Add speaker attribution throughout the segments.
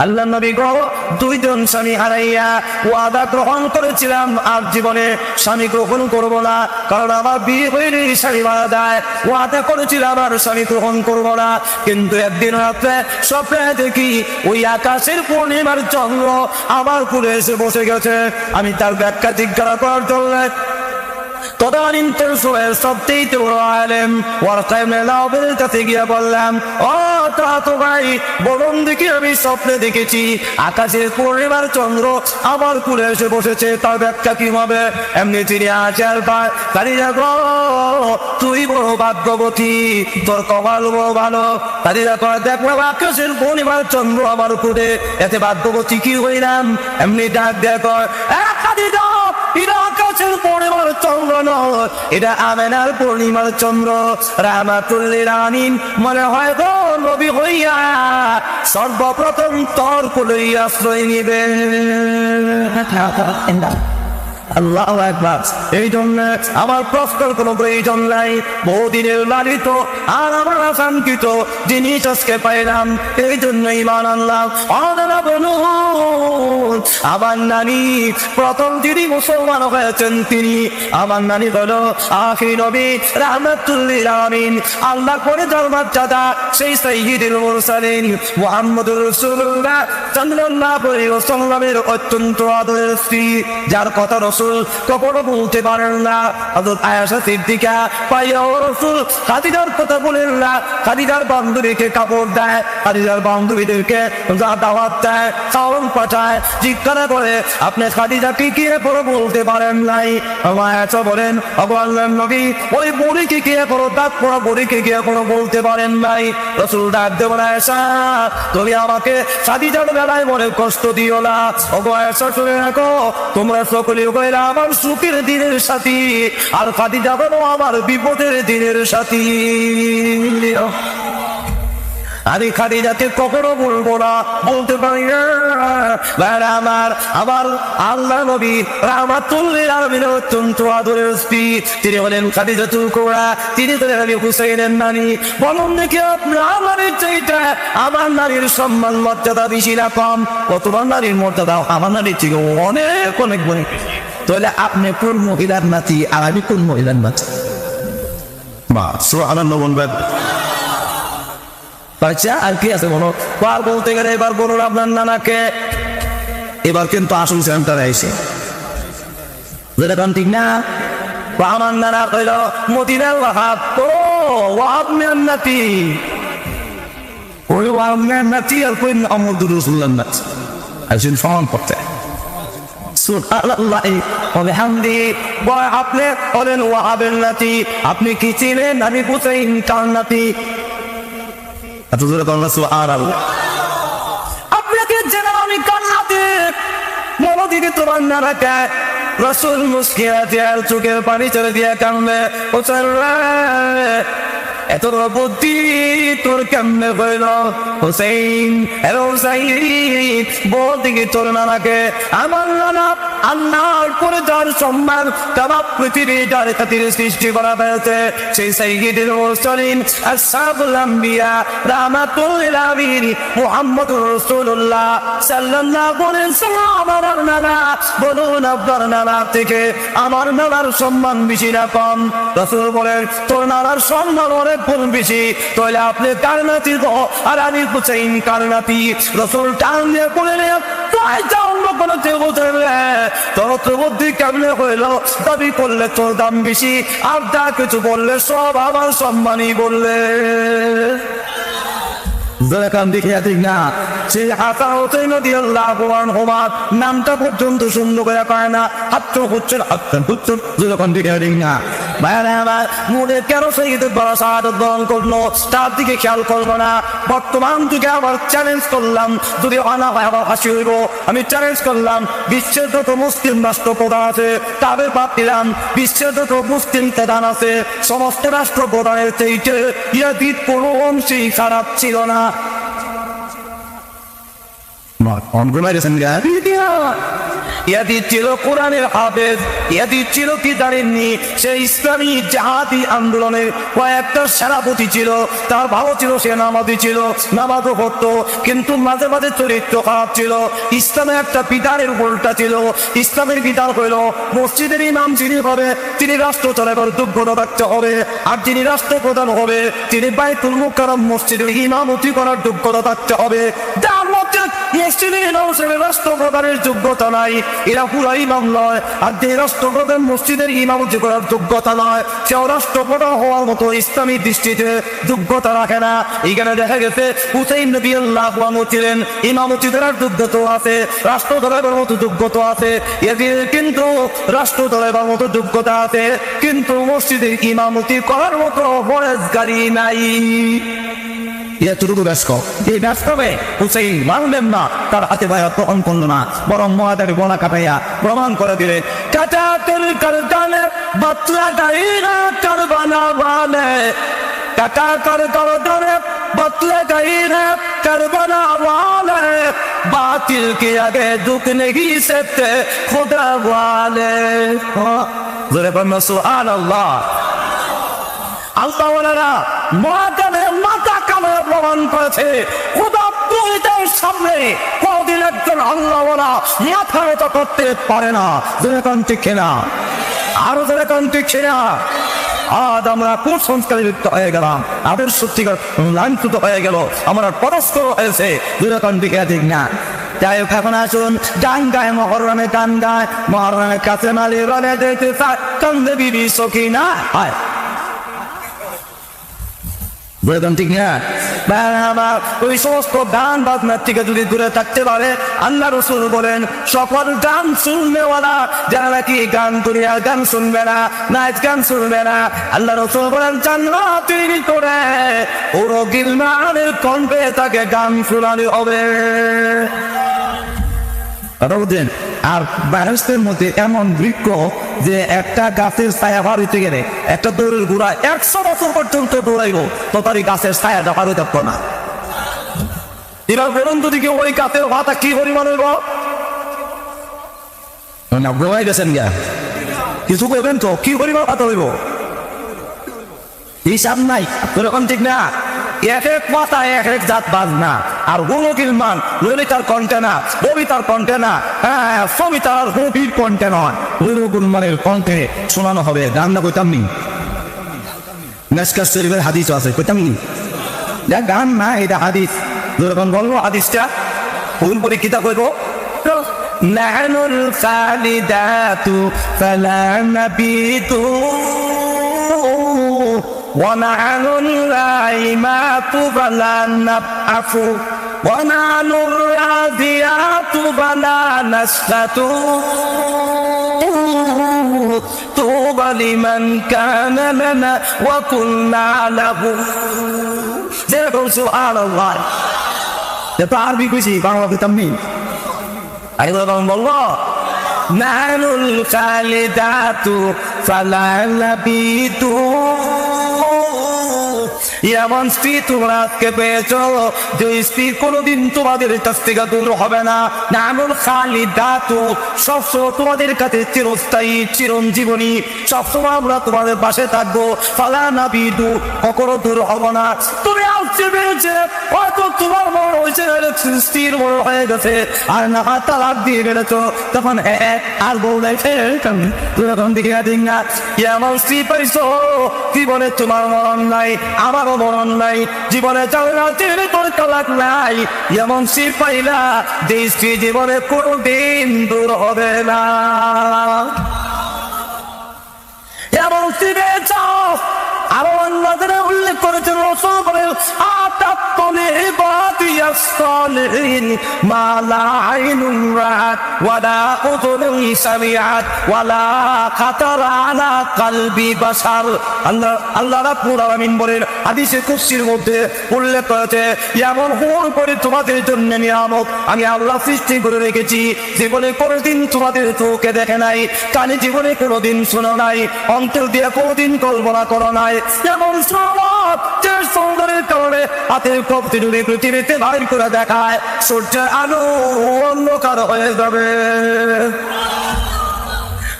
Speaker 1: আল্লাহ নবী গো, দুইজন স্বামী হারাইয়া ওয়াদা গ্রহণ করেছিলাম আর জীবনে স্বামী গ্রহণ করব না, কারণ আমার বিয়ে হইলে স্বামী মারা যায়। ওয়াদা করেছিলাম আর স্বামী গ্রহণ করব না, কিন্তু একদিন রাত্রে স্বপ্নে দেখি ওই আকাশের পূর্ণিমার চন্দ্র আমার কুলে এসে বসে গেছে। আমি তার ব্যাখ্যা জিজ্ঞাসা করার জন্য তদানীন্তন সময়ের সবচেয়ে বড় আলেম ওয়ারকা ইবনে নাওফেলের কাছে গিয়ে বললাম, ও তো ভাই বলুন দেখি, আমি স্বপ্নে দেখেছি আকাশের পূর্ণিমার চন্দ্র আমার কুলে এসে বসেছে, তার ব্যাখ্যা কি হবে? এমনি তিনি আচার পায় কালিয়া গো, তুই বড় ভাগ্যবতী, তোর কপাল বড় ভালো। কালিয়া করে দেখো আকাশের পূর্ণিমার চন্দ্র আমার কুলে, এতে ভাগ্যবতী কি হইলাম? এমনি ডাক দেখো আকাশের পূর্ণিমার চন্দ্র নয়, এটা আমেনার পূর্ণিমার চন্দ্র। রাহমাতুল লিল আলামিন মনে হয় গো নবী হইয়া সর্বপ্রথম তোর কোলে আশ্রয় নিবে। আল্লাহু আকবার। এই জন্য আমার প্রশ্নের কোনো প্রয়োজন নাই, বহুদিনের লালিত আর আমার আকাঙ্ক্ষিত জিনিস আজকে পাইলাম, এই জন্য ঈমান আনলাম। আমার নানি প্রথম যিনি মুসলমান হয়েছেন তিনি, আমার নানি হলো আখির নবী রাহমাতুল লিল আলামিন, আল্লাহ করে যার মর্যাদা সেই সাইয়্যিদুল মুরসালিন মুহাম্মদুর রাসূলুল্লাহ সাল্লাল্লাহু আলাইহি ওয়াসাল্লামের অত্যন্ত আদরের স্ত্রী, যার কথা রাসূল কখনো বলতে পারেন না। হযরত আয়েশা সিদ্দিকা পাইয়া রাসূল খাদিজার কথা বলেন না, খাদিজার বান্ধবীকে কাপড় দেয়, খাদিজার বান্ধবীদেরকে দাওয়াত দেয়, চাউল পাঠায়, জিজ্ঞাসা করে আপনি খাদিজাকে কি করে বলতে পারেন নাই? আয়েশা বলেন, আল্লাহর নবী ওই বুড়িকে কি করে, ডাক পড়া বুড়িকে কি করে বলতে পারেন নাই? রাসূল ডাক দিয়ে বলে, আয়েশা তুমি আমাকে খাদিজার বেলায় মনে কষ্ট দিও না। আয়েশা শুনে রাখো, তোমরা সকলেই আমার সুখের দিনের সাথী, আর খাদিজা হলো আমার বিপদের দিনের সাথী। আমি খাদিজাকে কখনো বলবো না, বলতে পারি না। আমার আবার আল্লাহ নবী রাহমাতুল লিল আলামিনের অত্যন্ত আদরের স্ত্রী, তিনি হলেন খাদিজাতুল কুবরা, তিনি হলেন নবী হুসাইনের নানী। বলুন দেখি আপনার নারীর চাইতে আমার নারীর সম্মান মর্যাদা বেশি না কম? তোমার নারীর মর্যাদা আমার নারীর থেকে অনেক অনেক অনেক। তাহলে আপনি কোন মহিলার নাতি আর আমি কোন মহিলার নাতি? বা সুবহানাল্লাহ বলবেন। আচ্ছা আর কি আছে বলো? বার বলতে গেলে এবার বলুন আপনার নানাকে। এবার কিন্তু আসল সেন্টারে আইসে, যেরকম ঠিক না? আমার নানা কইল মদিনার ওয়াহাব, ও ওয়াহাব মেয়ের নাতি, ওই ওয়াহাব মেয়ের নাতি আর কই মুহাম্মদুর রাসূলুল্লাহ নাতি, আসেন সমান করতে। সুবহানাল্লাহি ওয়া বিহামদিহি, বয় আপনি বলেন ওয়াহাবের নাতি, আপনি কি চিনেন আমি হুসাইন কার নাতি? আপনাকে যেন আমি কার নাতি? মনোদিকে তোমার নানাকে। রাসূল মুস্কিয়ে আছে, চোখের পানি ছেড়ে দিয়ে কান্দে, ও এত বুদ্ধি তোর কেমনে হইল হুসাইন? হুসাইন বলতে কি তোর নানাকে? আমার নানা আল্লাহর পরে যার সম্মান তারা পৃথিবী যার খাতির সৃষ্টি করা হয়েছে, সেই সাইয়্যিদুল মুরসালিন আসহাবুল আম্বিয়া রাহমাতুল লিল আলামিন মুহাম্মদুর রাসূলুল্লাহ সাল্লাল্লাহু আলাইহি ওয়াসাল্লাম। আমার নানা বলুন আপনার নানা থেকে আমার নানার সম্মান বেশি না কম? রাসূল বলেন তোর নানার সম্মান অনেক বেশি, তাহলে আপনি কার নাতি গো আর আমি হুসাইন কার নাতি? রাসূল টান দিয়ে বলেন তোর বুদ্ধি কেমনে হইল? দাবি করলে তোর দাম বেশি, আর যা কিছু বললে সব আমার সম্মানই বললে। নামটা পর্যন্ত সুন্দর করে পায় না, হাত হচ্ছে না। মনে কেন সেই বরণ করলো তার দিকে খেয়াল করবো না। বর্তমান যুগে আবার চ্যালেঞ্জ করলাম, যদি আনা হয় আবার হাসি হইব, আমি চ্যালেঞ্জ করলাম বিশ্বের যত মুসলিম রাষ্ট্র প্রধান আছে তাদের বাদ দিলাম, বিশ্বের যত মুসলিম প্রধান আছে সমস্ত রাষ্ট্র প্রধানের চাইতে ইয়াজিদ কোনো অংশেই খারাপ ছিল না। ইয়াজিদ ছিল কোরআনের হাফেজ, ইয়াজিদ ছিল কি জানেননি, সেই ইসলামী জাহাদি আন্দোলনের কয়েকটা সেনাপতি ছিল, তার ভালো ছিল, সে নামাজি ছিল, নামাজও পড়তো, কিন্তু মাঝে মাঝে চরিত্র খারাপ ছিল। ইসলামের একটা বিধানের উল্টা ছিল। ইসলামের বিধান হইল মসজিদের ইমাম যিনি হবে তিনি রাষ্ট্র চালাবার যোগ্যতা থাকতে হবে, আর যিনি রাষ্ট্রপ্রধান হবে তিনি বাইতুল মুকাররম মসজিদের ইমামতি করার যোগ্যতা থাকতে হবে। যার মধ্যে মসজিদের ইমাম হিসেবে রাষ্ট্রপ্রধানের যোগ্যতা নাই, এরা পুরো ইমাম নয়। আর যে রাষ্ট্রপ্রধান মসজিদের ইমামতি করার যোগ্যতা নয়, সেও রাষ্ট্রপ্রধান হওয়ার মতো ইসলামী দৃষ্টিতে যোগ্যতা রাখে না। এইখানে দেখা গেছে হুসাইন রাদিয়াল্লাহু আনহু ছিলেন, ইমামতি করার যোগ্যতা আছে, রাষ্ট্র চালাবার মতো যোগ্যতা আছে, এদের কিন্তু রাষ্ট্র চালাবার মতো যোগ্যতা আছে, কিন্তু মসজিদের ইমামতি করার মতো ফরজগারি নাই। এতটুকু ব্যস্ত, এই ব্যস্তবে হুসাইন মানলেন না, তার হাতে বায়াত গ্রহণ করলো না, বরং মহাদের গোনা কাটাইয়া প্রমাণ করে দিলেন কাটাতের করদানে বাতলা গাইরা করবানা वाले কাটা কর করদানে বাতলা গাইরা करबला वाले बातिल के आगे झुक नहीं सकते खुदा वाले। जरा बोलो सुभान अल्लाह। আল্লাহ ওয়ালারা মহাদানের মাথা কামে প্রমাণ করেছে, খোদা পুরীদের সামনে কোনদিন একজন আল্লাহ ওয়ালা মাথা নত করতে পারে না। যেরকম ঠিক না, আরো যেরকম ঠিক না। আজ আমরা কুসংস্কারে লিপ্ত হয়ে গেলাম, আমাদের সত্যিকার লাঞ্ছিত হয়ে গেল, আমরা পরস্পর হয়েছে। যেরকম ঠিক না। যাই হোক, এখন আসুন গান গায়, মহরমে গান গায়, মহরমের কাছে মালি রনে দিতে চায় কান্দে বিবি সখিনা। হয় ঠিক না? ওই সমস্ত গান বাজনার থেকে যদি দূরে থাকতে পারে, আল্লাহ রাসূল বলেন সকল গান শুনবেওয়ালা যারা নাকি গান দুনিয়ার গান শুনবে না, নাচ গান শুনবে না, আল্লাহ রাসূল বলেন জান্নাতের ভিতরে ওরা গিলমানের কণ্ঠে তাকে গান শোনানো হবে। আর বারস্তের মধ্যে এমন বৃক্ষ যে একটা গাছের ছায়া পার হইতে গেলে একটা দৌড়ের গুড়া 100 বছর পর্যন্ত দৌড়াইব, তো তারই গাছের ছায়াটা পার হইতে পারত না। এবার বলুন তো দিকে ওই গাছের ভাতা কি পরিমাণ হইব? গেছেন গা কিছু করবেন তো, কি পরিমাণ ভাতা হইব হিসাব নাই। এরকম ঠিক না? এক এক পাতা এক এক জাত বাজনা, আর গুণকিল মান ললিতার কণ্ঠে না, কবিতার কণ্ঠে না, সবিতার গভীর কণ্ঠে নয়, গুণ মানের কণ্ঠে শোনানো হবে। গান না কইতাম নি, নেসকাস শরীফের হাদিস আছে, কইতাম নি গান না, এটা হাদিস। যখন বলবো হাদিসটা ভুল করে কিতা কইব, নাহনুল খালিদাতু ফালা নাবিতু ونحن الغائمات فلا نبعث ونحن الراديات فلا نسكت طوبى لمن كان لنا وكنا له। যেরকম সুবহানাল্লাহ, এটা আরবি কইছি, বাংলা কইতাম নি। আইলাম বললো নাহনুল খালিদাতু ফালা নাবিতু, এমন স্ত্রী তোমরা আজকে পেয়েছো যে স্ত্রী কোনোদিন তোমাদের কাছ থেকে দূর হবে না। নামুল খালিদাতু, সবসময় তোমাদের কাছে চিরস্থায়ী চিরঞ্জীবনী, সবসময় আমরা তোমাদের পাশে থাকবো। ফালা নাবিদু, কখনো দূর হব না। তুমি আসছে পেয়েছে, হয়তো তোমার মন হয়েছে স্ত্রীর মন হয়ে গেছে, আর না তালাক দিয়ে গেলেছো, তখন আর বউ নাই তখন দিকে না। এমন স্ত্রী পাইছো জীবনে তোমার মরণ নাই, আমারও মরণ নাই, জীবনে তালাক নাই। এমন স্ত্রী পাইলা যে স্ত্রী জীবনে কোনোদিন দূর হবে না। এমন স্ত্রী পেয়েছ, আরো অন্যদের উল্লেখ করেছেন রাসূল বলেন আতাতনে বাদিয়াস সালিহিন মা লা আইনুন রাআত ওয়ালা উযুনুন সামিআত ওয়ালা খাতারা আলা কলবি বাশার। আল্লাহ রাব্বুল আলামিন বলেন হাদিসে কুদসির মধ্যে উল্লেখ করেছে, এমন হুর করে তোমাদের জন্য নিয়ামত আমি আল্লাহ সৃষ্টি করে রেখেছি, জীবনে কোনোদিন তোমাদের চোখে দেখে নাই, কানে জীবনে কোনোদিন শোনো নাই, অন্তর দিয়ে কোনোদিন কল্পনা করো নাই, এমন সব যে সৌন্দর্যের কারণে হাতের কবজি ডুবে পৃথিবীতে বাইর করে দেখায় সূর্যের আলো অন্ধকার হয়ে যাবে।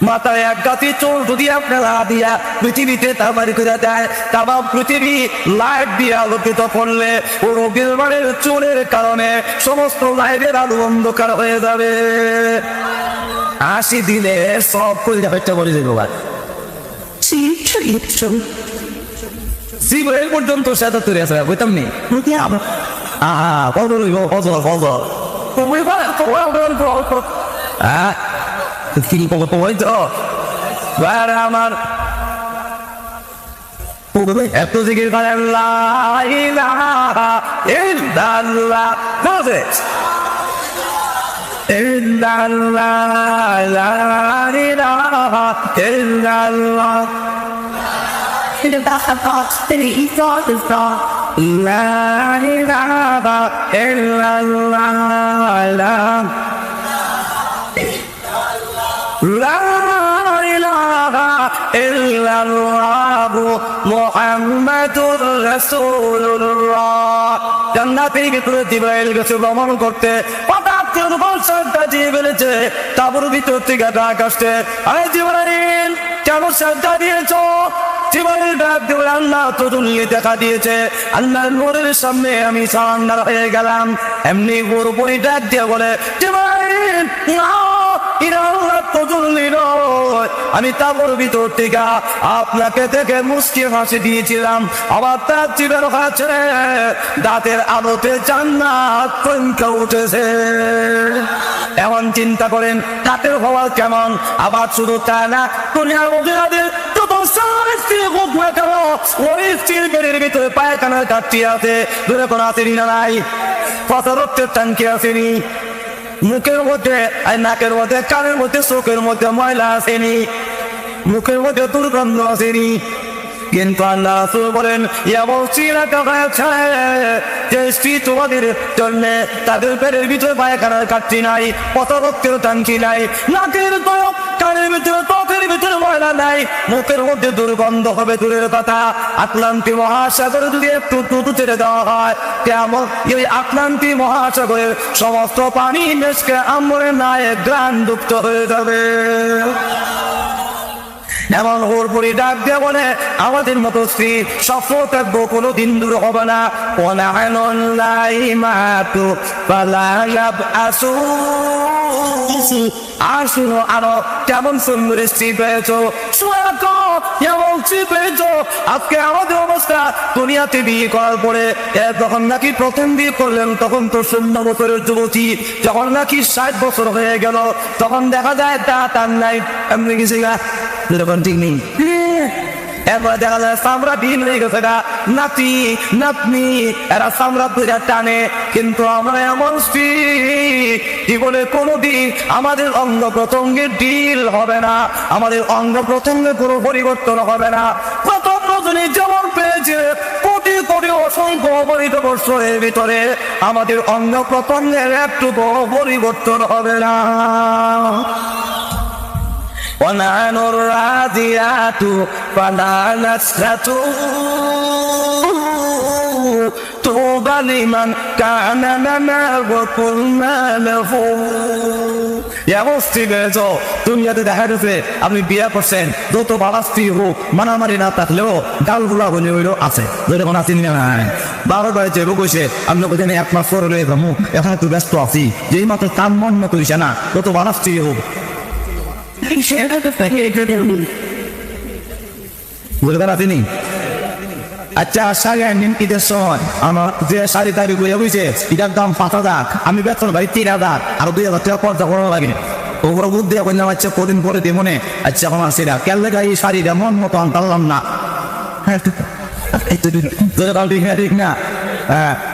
Speaker 1: মাথায় এক গাছি চোর যদি আপনারা দিয়া পৃথিবীতে তা বাড়ি করে দেয়, তাম পৃথিবী লাইট দিয়ে আলোকিত করলে পুরো বিলবারের চোরের কারণে সমস্ত লাইটের আলো অন্ধকার হয়ে যাবে। 80 দিলে সব করে যাবে একটা বলে দেবো জীবনের পর্যন্ত 77 আছে বুঝতাম নি কত রইব কত কত আমার এত জিকির করেন লা ইলাহা ইল্লাল্লাহ ইল্লাল্লাহ লা ইলাহা ইল্লাল্লাহ লা ইলাহা ইল্লাল্লাহ লা ইলাহা ইল্লাল্লাহ মুহাম্মাদুর রাসূলুল্লাহ। জান্নাতের ভিতরে জিবরাইল গেছে ভ্রমণ করতে, হঠাৎ করে বর্ষাটা দিয়ে ফেলেছে। তারপর ভিতর থেকে ডাক আসছে, আরে জিবরাইল কেন শ্রদ্ধা দিয়েছো? জিবরাইল ডাক দিয়ে আল্লাহ তো দুনিয়ায় দেখা দিয়েছে, আল্লাহর নূরের সামনে আমি সারেন্ডার হয়ে গেলাম। এমনি পুরোপুরি ডাক দিয়ে বলে, জিবরাইল না, আমি তাবর ভিতর থেকে আপনাকে দেখে মুস্কি হাসি দিয়েছিলাম, আবার তার জীবের কাছে দাঁতের আলোতে জান্নাত চমকে উঠেছে। এমন চিন্তা করেন দাঁতের হওয়া কেমন। আবার শুধু তা না, দুনিয়ার মহিলাদের যত স্ত্রী হোক না কেন, ওই স্ত্রীর বেড়ের ভিতরে পায়খানার কাটতি আছে, দূরে কোনো আসেনি না নাই, কথা রক্তের টাঙ্কি আসেনি, মুখের মধ্যে নাকের মধ্যে কানের মধ্যে চোখের মধ্যে ময়লা আসেনি, মুখের মধ্যে দুর্গন্ধ আসেনি। কিন্তু আল্লাহ বলেন যে স্ত্রী তোমাদের জন্য তাদের পেটের ভিতরে পায়খানার কাটতি নাই, কত রক্তের টাঙ্কি নাই, নাকের কানের ভিতরে ত্বকের ভিতরে ময়লা নাই, মুখের মধ্যে দুর্গন্ধ হবে দূরের কথা, আটলান্টি মহাসাগরে যদি একটু টুটু ছেড়ে দেওয়া হয়, কেমন এই আটলান্টি মহাসাগরের সমস্ত পানি মেশকে আমরে নাই গ্রাণযুক্ত হয়ে যাবে। এমন ওর পরি ডাক দিয়ে বলে, আমাদের মতো স্ত্রী সফল থাকবো, কোনো দিন দূর হবে না। আর শুনো, আরো কেমন সুন্দর স্ত্রী পেয়েছো, কেমন স্ত্রী পেয়েছো। আজকে আমাদের অবস্থা, দুনিয়াতে বিয়ে করার পরে যখন নাকি প্রথম বিয়ে করলেন তখন তো 16 বছরের যুবতী, যখন নাকি 60 বছর হয়ে গেল তখন দেখা যায় তা তার নাই, এমনি কিছু যেরকম ঠিক নেই। এরপরে দেখা যায় চামড়া ভিন হয়ে গেছে, নাতি নাতনি এরা চামড়া ধরে টানে। কিন্তু আমরা এমন স্ত্রী, জীবনে কোনোদিন আমাদের অঙ্গ প্রত্যঙ্গের ডিল হবে না, আমাদের অঙ্গ প্রত্যঙ্গে কোনো পরিবর্তন হবে না। প্রথম রজনী যেমন পেয়েছে কোটি কোটি অসংখ্য অপরিত বছরের ভিতরে আমাদের অঙ্গ প্রত্যঙ্গের একটু পরিবর্তন হবে না। ونحن الراديات فلا نسخة طوبى لمن كان لنا وكنا له। দুনিয়াতে দেখা গেছে আপনি বিয়ে করছেন, যত বাড়াস্তি হোক মারামারি না থাকলেও গালগুলা বলে হইল আছে, যখন আছি বারো বাড়িতে বসে আপনি বলছেন 1 মাস পরে রয়ে যাবো, এখন একটু ব্যস্ত আছি, যেই মাত্র তার মন মতো হইছে না, যত বাড়াস্তি হোক বুঝতে পারছি। আচ্ছা শাড়ি ঈদের সময় আমার যে শাড়ি তাড়ি বইয়া বুঝছে এটার দাম 5,000, আমি বেতন ভাই 3,000, আর 2,000 টাকা খরচা করা লাগে। ওগুলো বুদ্ধি করলাম, আচ্ছা কদিন পরে দিয়ে মনে আচ্ছা এখন আসি না কেন লেখা এই শাড়িটা মন মতো আনতাম না, ঠিক না।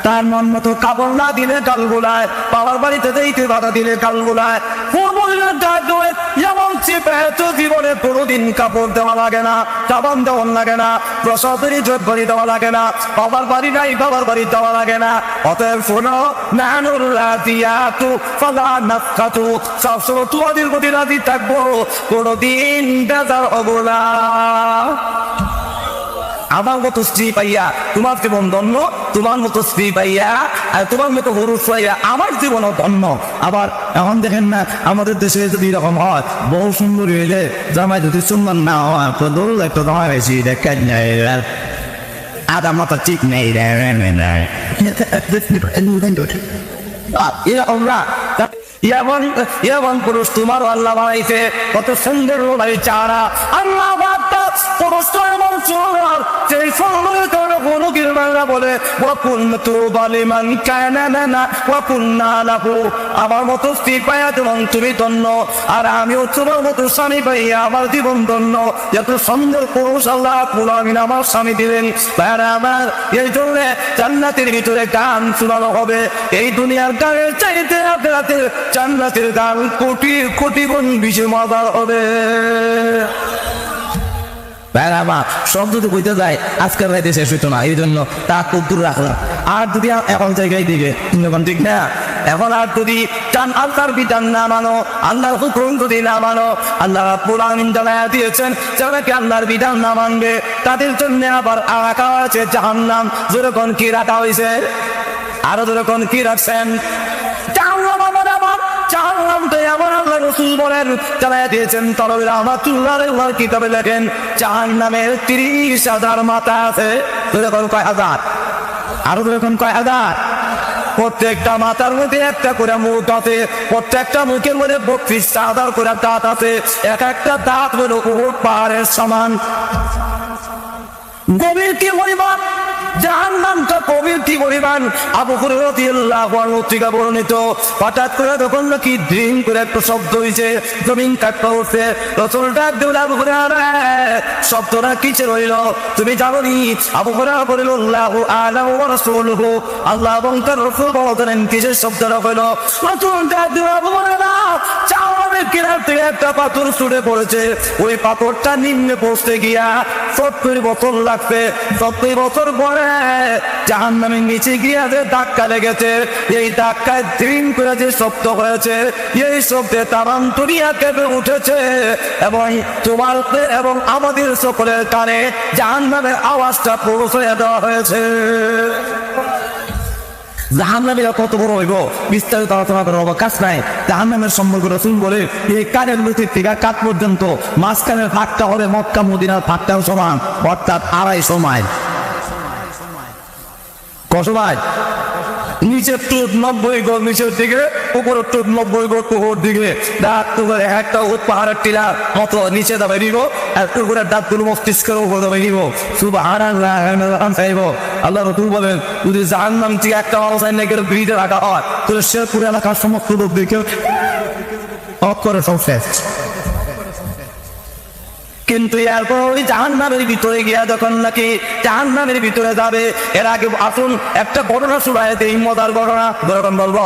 Speaker 1: তার মন মতো কাপড় না দিলে কাল গোলায়, বাবার বাড়িতে যেতে বাধা দিলে কাল গোলায়। যেমন জীবনে কোনোদিন কাপড় দেওয়া লাগে না, সাবান দেওয়া লাগে না, প্রসাদের জোট বাড়ি দেওয়া লাগে না, বাবার বাড়ি নাই বাবার বাড়ি দেওয়া লাগে না। অতএব শোনো, নানুর রাদিয়াতু ফালা নাফকাতু, সবসময় তোমাদের প্রতি রাজি থাকবো, কোনোদিন বেজার হবো না। আমার মতো স্ত্রী পাইয়া তোমার জীবন ধন্য, তোমার মতো স্ত্রী পাইয়া আর তোমার মতো পুরুষ পাইয়া আমার জীবনও ধন্য। আবার এখন দেখেন না, আমাদের দেশে যদি এরকম হয়, বহু সুন্দর হইলে জামাই যদি সুন্দর না হয়, তো দৌড় একটা জামাই বেশি দেখেন আদা মাথা ঠিক নেই এমন পুরুষ তোমারও আল্লাহ বানাইছে, কত সুন্দর চারা আল্লাহ আমার মতো স্ত্রী পাইয়া যেমন তুমি ধন্য, আর আমিও তোমার মতো স্বামী পাইয়া আমার জীবন ধন্য। এত সুন্দর পুরুষ আল্লাহ আলামিন আমার স্বামী দিলেন। আমার এই জন্য জান্নাতের ভিতরে গান শোনানো হবে, এই দুনিয়ার গানের চাইতে আখিরাতের জান্নাতের গান কোটি কোটি গুণ বেশি মজার হবে। সব যদি বইতে যায় আজকের রাইতে শেষ হইতো না, এই জন্য তা খুব দূর রাখলাম। আর যদি এখন জায়গায় দিকে ঠিক না, এখন আর যদি চান আল্লাহর বিধান না মানো, আল্লাহর হুকুম যদি না মানো, আল্লাহ রাব্বুল আলামিন জানায়া দিয়েছেন যারা কি আল্লাহর বিধান না মানবে তাদের জন্য আবার রাখা আছে জাহান্নাম। যেরকম কি রাখা হয়েছে, আরো যেরকম কি রাখছেন কিতাবে লেখেন জাহান্নামের 30,000 মাথা আছে। কয় হাজার, আরো যখন কয় হাজার, প্রত্যেকটা মাথার মধ্যে একটা করে মুখ আছে, প্রত্যেকটা মুখের মধ্যে 32,000 করে দাঁত আছে। এক একটা দাঁত হলো পাহাড়ের সমান। গভীর কি পরিমাণ জাহান্নামটা, গভীর কি পরিমাণ। আবু হুরায়রা রাদিয়াল্লাহু আনহু থেকে বর্ণিত, হঠাৎ করে তখন নাকি ড্রিম করে একটা শব্দ হয়েছে, জমিন কাঁপতে উঠছে। রাসূল ডাক দিলেন, আবু হুরায়রা শব্দটা কিসের হইল তুমি জানো নি? আবু হুরায়রা বলল, আল্লাহু আ'লামু ওয়া রাসূলুহু, আল্লাহ এবং তার রাসূল বলেন কিসের শব্দটা হইল। রাসূল ডাক দিলেন, আবু হুরায়রা চাওয়ারের কিনার থেকে একটা পাথর ছুটে পড়েছে, ওই পাথরটা নিম্নে পৌঁছতে গিয়া 70 বছর লাগবে। 70 বছর পরে জাহান্নামের নিচে গিয়ে যে ধাক্কা লেগেছে, এই ধাক্কায় ড্রিম করে যে শব্দ হয়েছে, এই শব্দে তামাম দুনিয়া কেঁপে উঠেছে এবং তোমার এবং আমাদের সকলের কানে জাহান্নামের আওয়াজটা পৌঁছে দেওয়া হয়েছে। জাহান্নামীরা কত বড় হইব বিস্তারিত আলোচনা করার অবকাশ নাই। জাহান্নামের সম্পর্কে রাসূল বলে এই কানের লুচির থেকে কাঠ পর্যন্ত মাঝখানের ভাগটা হবে মক্কা মদিনার ভাগটাও সমান, অর্থাৎ 250 মাইল। কত মাইল? নিচের টুট 90 গজ নিচের দিকে, উপরের টুট 90 গজ উপর দিকে। দাঁত করে একটা পাহাড়ের টিলার মতো নিচে দাবে দিব, আর উপরের দাঁতগুলো মস্তিষ্কের উপর দাবে দিব। সুবহানাল্লাহ চাইব। আল্লাহ রাসূল বলেন যদি জাহান্নাম থেকে একটা মানুষ আইনে করে ভিড়ে রাখা হয়, তাহলে সে পুরো এলাকার সমস্ত লোক দিকে অফ করে সব শেষ। কিন্তু এরপর ওই জাহান্নামের ভিতরে গিয়া যখন নাকি জাহান্নামের ভিতরে যাবে, এর আগে আসুন একটা ঘটনা শুনায় দেই, মজার ঘটনা। যেরকম বলবো,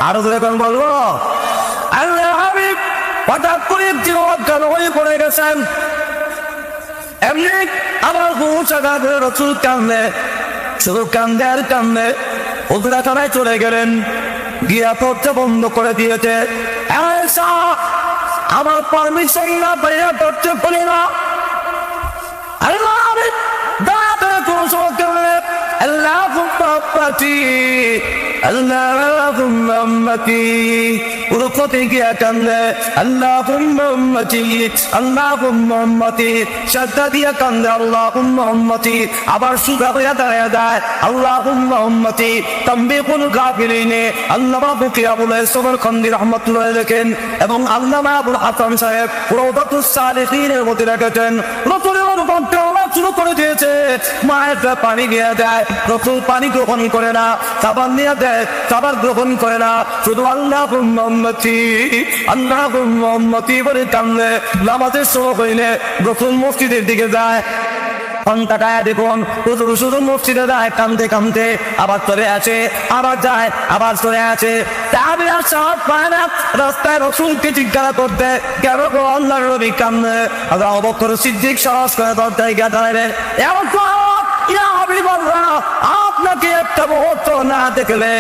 Speaker 1: আরো যেরকম বলবো, আল্লাহ হাবিব হঠাৎ করে অজ্ঞান হয়ে পড়ে গেছেন। এমনি আমার রাসূল কান্দে, শুধু কান্দে আর কান্দে। উদরাখানায় চলে গেলেন, গিয়া পড়তে বন্ধ করে দিয়েছে। আমার পারমিশন না পাইয়া করতে পারি না। আল্লাহ কোন সময় اللهم امتي ورقتي يا كنده اللهم امتي اللهم امتي شدد يا كنده اللهم امتي আবার সুদা হয়ে দাঁড়ায় اللهم امتي তানবীহুল গাফিলিন আল্লাহ বাবুকে আবুল ইসমার খন্দি রাহমাতুল্লাহ লেখেন এবং আল্লামা আবুল হাসান সাহেব রওদাতুস সালিহিনের মধ্যে রেখেছেন। রাসূলের অনুপমটা শুরু করে দিয়েছে, মায়ের পানি দিয়ে দেয়, রাসূল পানি গ্রহণ করে না, সাবান দিয়ে দেয়, সাবান গ্রহণ করে না, শুধু আল্লাহুম্মা উম্মতি আল্লাহুম্মা উম্মতি বলে কান্দে। নামাজের সময় হইলে রাসূল মসজিদের দিকে যায়, ঘন্টাটায় দেখুন শুধু মসজিদে যায়, কান্দে কান্দে আবার চলে আসে, আবার যায়, আবার চলে আসে। তাবিরা সাহাব পায় না, রাস্তায় রাসূলকে জিজ্ঞাসা করতে, কেন গো আল্লাহর নবী কান্দে? আবু বকর সিদ্দিক সাহস করে দরজায় গিয়ে দাঁড়ালেন, ইয়া হাবিবাল্লাহ আপনাকে একটা মুহূর্ত না দেখলে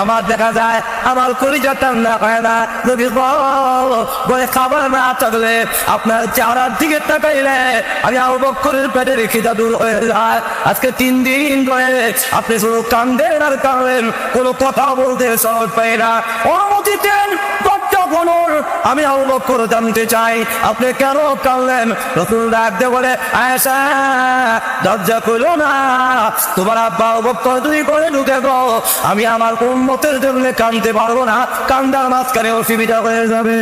Speaker 1: আমার দেখা যায় আমার কলিজা ঠান্ডা হয় না। নবী গো, বলে খাবার না থাকলে আপনার চেহারার দিকে তাকাইলে আমি আবু বকরের পেটে রেখে দূর হয়ে যায়। আজকে 3 দিন ধরে আপনি শুধু কান্দেন আর কাঁদেন, কোনো কথা বলতে সহজ পাই না। অনুমতি দেন, আমি আবু বকর জানতে চাই আপনি কেন কাঁদলেন? রাসূল ডাকতে বলে, আয়েশা দরজা খুলো না, তোমার আব্বা আবু বকর তুমি করে ঢুকে গো, আমি আমার উম্মতের জন্য কাঁদতে পারবো না, কান্দার মাঝখানে অসুবিধা হয়ে যাবে।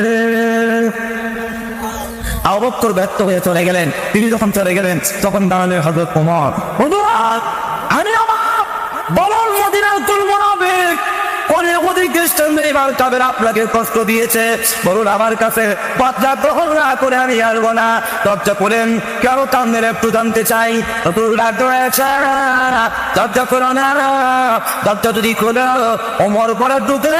Speaker 1: আবু বকর ব্যর্থ হয়ে চলে গেলেন। তিনি যখন চলে গেলেন তখন দাঁড়ালেন হযরত ওমর। আমি আমার বলল মদিনার মুনাফিক আপনাকে কষ্ট দিয়েছে, বলুন আমার কাছে বাচ্চা গ্রহণ না করে আমি আসবো না। দরজা করেন, কেন কান্দের একটু জানতে চাই। দরজা করো না, দরজা যদি খোলো ওমর পরে ঢুকে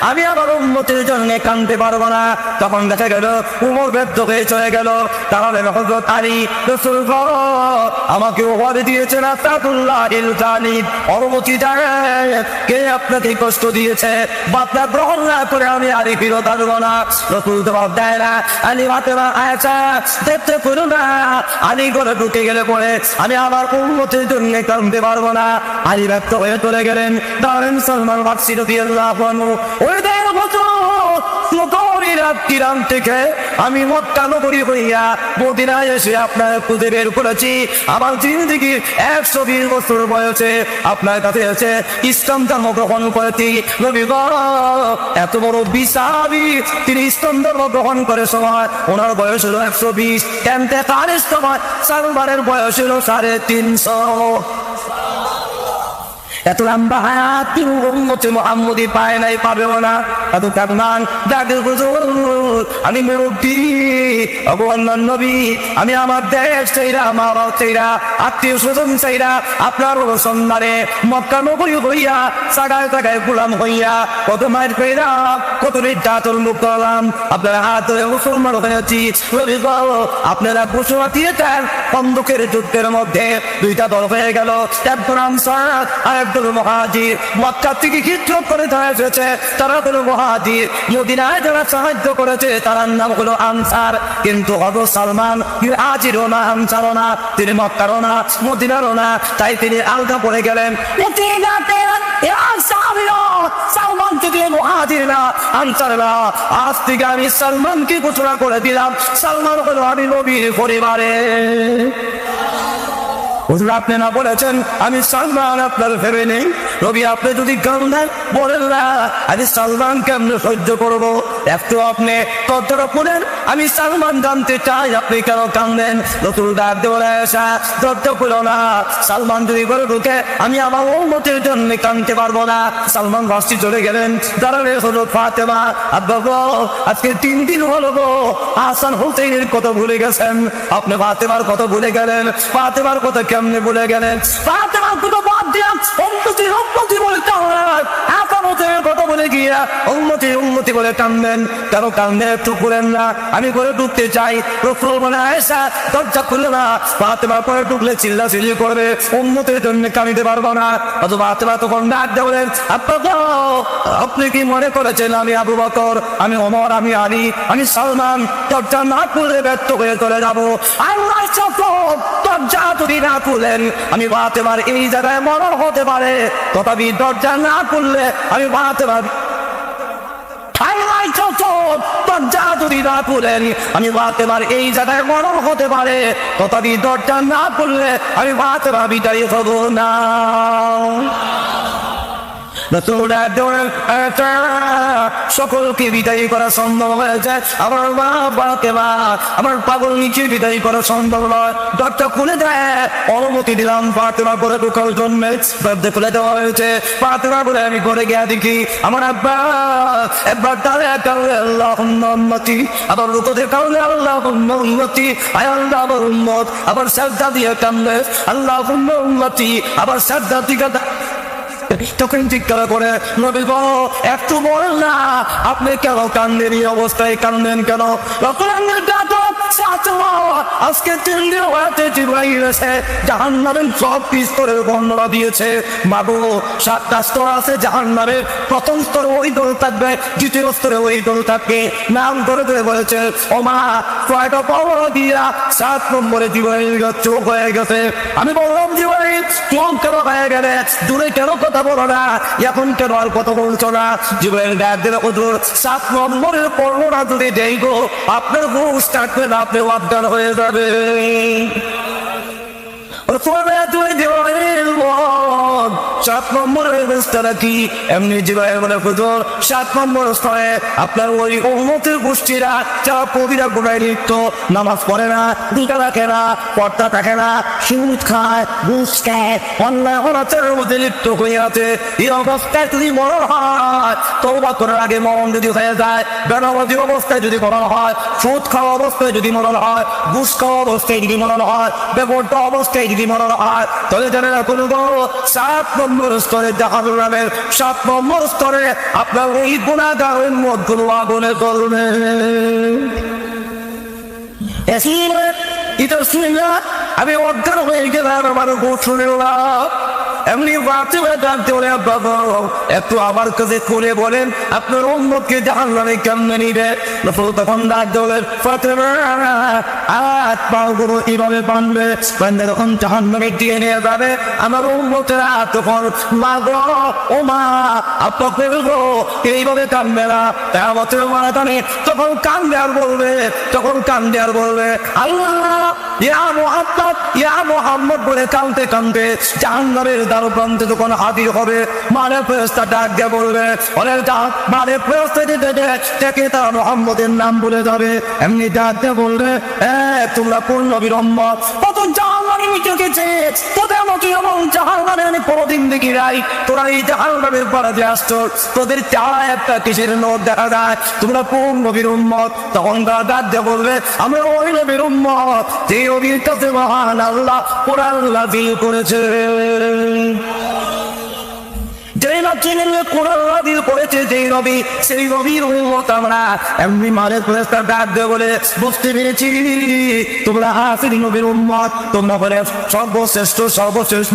Speaker 1: আমি আমার উম্মতের জন্য কাঁদতে পারবো না। তখন দেখা গেল উমর ব্যর্থ হয়ে চলে গেল। তাহলে হযরত আলী রাসূল আমাকে ওয়াদা দিয়েছেন আসাদুল্লাহ ইল জালিদ, অনুমতি দেন, কে আপনাকে কষ্ট দিয়েছে? বাচ্চা গ্রহণ না করে আমি আলী ফিরত আসবো না। রাসূল জবাব দেয় না। আলী ফাতেমা আয়েশা দেখতে পারো না, আলী ঘরে ঢুকে গেলে পরে আমি আমার উম্মতের জন্য কাঁদতে পারবো না। আলী ব্যর্থ হয়ে চলে গেলেন। দাঁড়েন সালমান ফারসি রাদিয়াল্লাহু আনহু, ওই দেড় বছর কিরাম থেকে আমি মক্কা নগরী হইয়া মদিনায় এসে আপনার খুঁজে বের করেছি। আমার জিন্দেগির 120 বছর বয়সে আপনার কাছে এসে ইসলাম ধর্ম গ্রহণ করেছি। নবী গো, এত বড় বিসাবি তিনি ইসলাম ধর্ম গ্রহণ করে সময় ওনার বয়স হলো 120, ইন্তেকালের সময় সালমানের বয়স হলো 350। এত লম্বা হায়াত উম্মতে মুহাম্মদি পায় নাই, পাবেও না। এত কারমান দাদু হুজুর, আমি মুরব্বি আবু আল্লাহর নবী, আমি আমার দেশ চাইরা, মা বাবা চাইরা, আত্মীয় স্বজন চাইরা আপনার সন্ধানে মক্কা নগরী হইয়া জায়গায় জায়গায় গোলাম হইয়া কত মায়ের পেলাম, কত নির্যাতন মুখ করলাম, আপনার হাত ধরে মুসলমান হয়েছি। আপনারা ঘোষণা দিয়েছেন বন্দুকের যুদ্ধের মধ্যে 2টা দল হয়ে গেল, একজন আনসার আর একজন মুহাজির। মক্কা থেকে হিজরত করে যারা এসেছে তারা হলো মুহাজির, মদিনায় যারা সাহায্য করেছে তার নাম হলো আনসার। কিন্তু হযরত সালমান মুহাজিরও না, আনসারও না, তিনি মক্কারও না, মদিনারও না, তাই তিনি আলাদা পড়ে গেলেন। সালমান যদি মুহাজির না, আনসার না, আজ থেকে আমি সালমানকে ঘোষণা করে দিলাম সালমান হলো আমি নবীর পরিবারে। হুজুর আপনি না বলেছেন আমি সালমান আপনার ভেবে নেই? নবী আপনি যদি কান্দেন বলেন না আমি সালমান কেমনে সহ্য করবো? একটু আপনি কথাটা বলেন, আমি সালমান জানতে চাই আপনি কেন কান্দেন? নতুন ডাক দেওয়া আসা দরজা খুলো না, সালমান যদি করে ঢুকে আমি আমার উম্মতের জন্য কাঁদতে পারবো না। সালমান বাসটি চলে গেলেন। দাঁড়ালে হলো ফাতেমা, আব্বা গো আজকে 3 দিন হলো গো, হাসান হুসাইনের কথা ভুলে গেছেন, আপনি ফাতেমার কথা ভুলে গেলেন। ফাতেমার কথা কেমনে ভুলে গেলেন? ফাতেমার কথা বাদ দিয়া উম্মতি উম্মতি বলে কাঁদেন, হাসানের কথা বলে গিয়া উম্মতি উম্মতি বলে কাঁদেন। কেন কাঁদেন একটু বলেন না? আমি করে ঢুকতে চাই। রাসূল বলে আয়েশা দরজা খুলে না, ফাতেমা করে ঢুকলে চিল্লাচিল্লি করবে, উম্মতের জন্য কাঁদিতে পারবো না। অত ফাতেমা তখন ডাক দেবেন, আব্বা গো আপনি কি মনে করেছেন আমি আবু বকর, আমি ওমর, আমি আলী, আমি সালমান দরজা না খুলে ব্যর্থ হয়ে চলে যাবো? আল্লাহ দরজা যদি না খুলেন আমি ফাতেমার এই জায়গায় মরণ হতে পারে, তথাপি দরজা না খুললে আমি ফাতেমার দরজা যদি না খুলেন আমি ফাতেমার এই জায়গায় মরণ হতে পারে, তথাপি দরজা না খুললে আমি ফাতেমা বিদায় হব না। সকলকে বিদায় করা সম্ভব হয়েছে, আমার মা বাবাকে মা আমার পাগল নিচে বিদায় করা সম্ভব নয়। দরজা খুলে দেয়, অনুমতি দিলাম ফাতেমা করে ঢোকার জন্য। দরজা খুলে দেওয়া হয়েছে, ফাতেমা বলে আমি ঘরে গিয়ে দেখি আমার আব্বা একবার তাহলে আল্লাহুম্মা উম্মতি, আবার রুকুতে কারণে আল্লাহুম্মা উম্মতি, আয় আল্লাহ আমার উম্মত, আবার সাজদা দিয়ে কাঁদলে আল্লাহুম্মা উম্মতি, আবার সাজদা দিয়ে তখন চিৎকার করে নবী গো একটু বলেন না আপনি কেন কান্দেন, এই অবস্থায় কান্দেন কেন? আজকে 3 দিন হয়েছে জিবরাইল এসে জাহান্নামের সব স্তরের বর্ণনা দিয়েছে। মাগো 7টা স্তর আছে জাহান্নামের। প্রথম স্তরে ওই দল থাকবে, দ্বিতীয় স্তরে ওই দল থাকবে। নাম ধরে ধরে বলেছে ও মা কয়টা পাওয়া দিয়া 7 নম্বরে জিবরাইল চোখ হয়ে গেছে। আমি বললাম জিবরাইল চোখ কেন হয়ে গেলে, দূরে কেন কথা বলো না, এখন কেন আর কথা বলছো না? জিবরাইল ডাক দিলে হুজুর 7 নম্বরের পড়া যদি দেই গো আপনার হুশ থাকবে না, আপনি অজ্ঞান হয়ে যাবে। এমনি জিবরাইল বলে হুজুর 7 নম্বর স্তরে আপনার ওই উম্মতের গোষ্ঠীরা যারা কবিরা গুনায় লিপ্ত, নামাজ পড়ে না, রোজা রাখে না, পর্দা থাকে না, সুদ খায়, ঘুষ খায়, অন্যায় অনাচারের মধ্যে লিপ্ত হয়ে আছে। এই অবস্থায় যদি মরণ হয়, তওবা করার আগে মরণ যদি হয়ে যায়, বেনামাজি অবস্থায় যদি মরণ হয়, সুদ খাওয়া অবস্থায় যদি মরণ হয়, ঘুষ খাওয়া অবস্থায় যদি মরণ হয়, বেপরোয়া অবস্থায় যদি মরণ হয়, তাহলে জানে না কোনো 7 নম্বর স্তরে জাহান্নামের 7 নম্বর স্তরে আপনার ওই গুনাহগারের মধ্যে আগুনে জ্বলবে। এটা শুনে না আমি অজ্ঞান হয়ে গেলাম, আমার গোট শুনলাম। এমনি বাঁচে ডাকতে বলে বাবা একটু আমার কাছে খুলে বলেন আপনার উম্মতকে জাহান্নামে কেমনে নিবে? তখন ডাকতে বলেন ফাতেমা হাত পাগুলো এইভাবে বাঁধবে, বাঁধে তখন জাহান্নামে দিয়ে নিয়ে যাবে। আমার উম্মতেরা তখন মা গো ও মা আপনাকে গো এইভাবে কাঁদবে না, আমাদের মারাতানে তখন কান্দে আর বলবে, তখন কান্দে আর বলবে আল্লাহ ইয়া মুহাম্মদ ইয়া মুহাম্মদ বলে কাঁদতে কাঁদতে জাহান্নামের প্রান্তে যখন হাজির হবে, মানে ফেরেশতা ডাক দিয়ে বলবে ওরে ডাক, মানে ফেরেশতা দেখে তারা মুহাম্মদের নাম বলে যাবে। এমনি ডাক দিয়ে বলবে তোমরা কোন নবীর উম্মত? কত জাহান্নামে মিটেছে, তোদের মতো এমন জাহান্নামে আমি কোনদিন দেখি নাই। তোরা এই জাহান্নামের পাড়াতে আসছো, তোদের চারা একটা কিসের নোট দেখা যায়, তোমরা কোন নবীর উম্মত? তখন তারা ডাক দিয়ে বলবে আমরা ওই নবীর উম্মত যে নবীর কাছে মহান আল্লাহ কোরআন নাযিল করেছে, যেই কোরআন নাযিল করেছে যেই নবী, সেই নবীর উম্মত আমরা। এমনি মারে ফেরেশতা ডাক দিয়ে বলে বুঝতে পেরেছি তোমরা আখিরি নবীর উম্মত, তোমরা বলে সর্বশ্রেষ্ঠ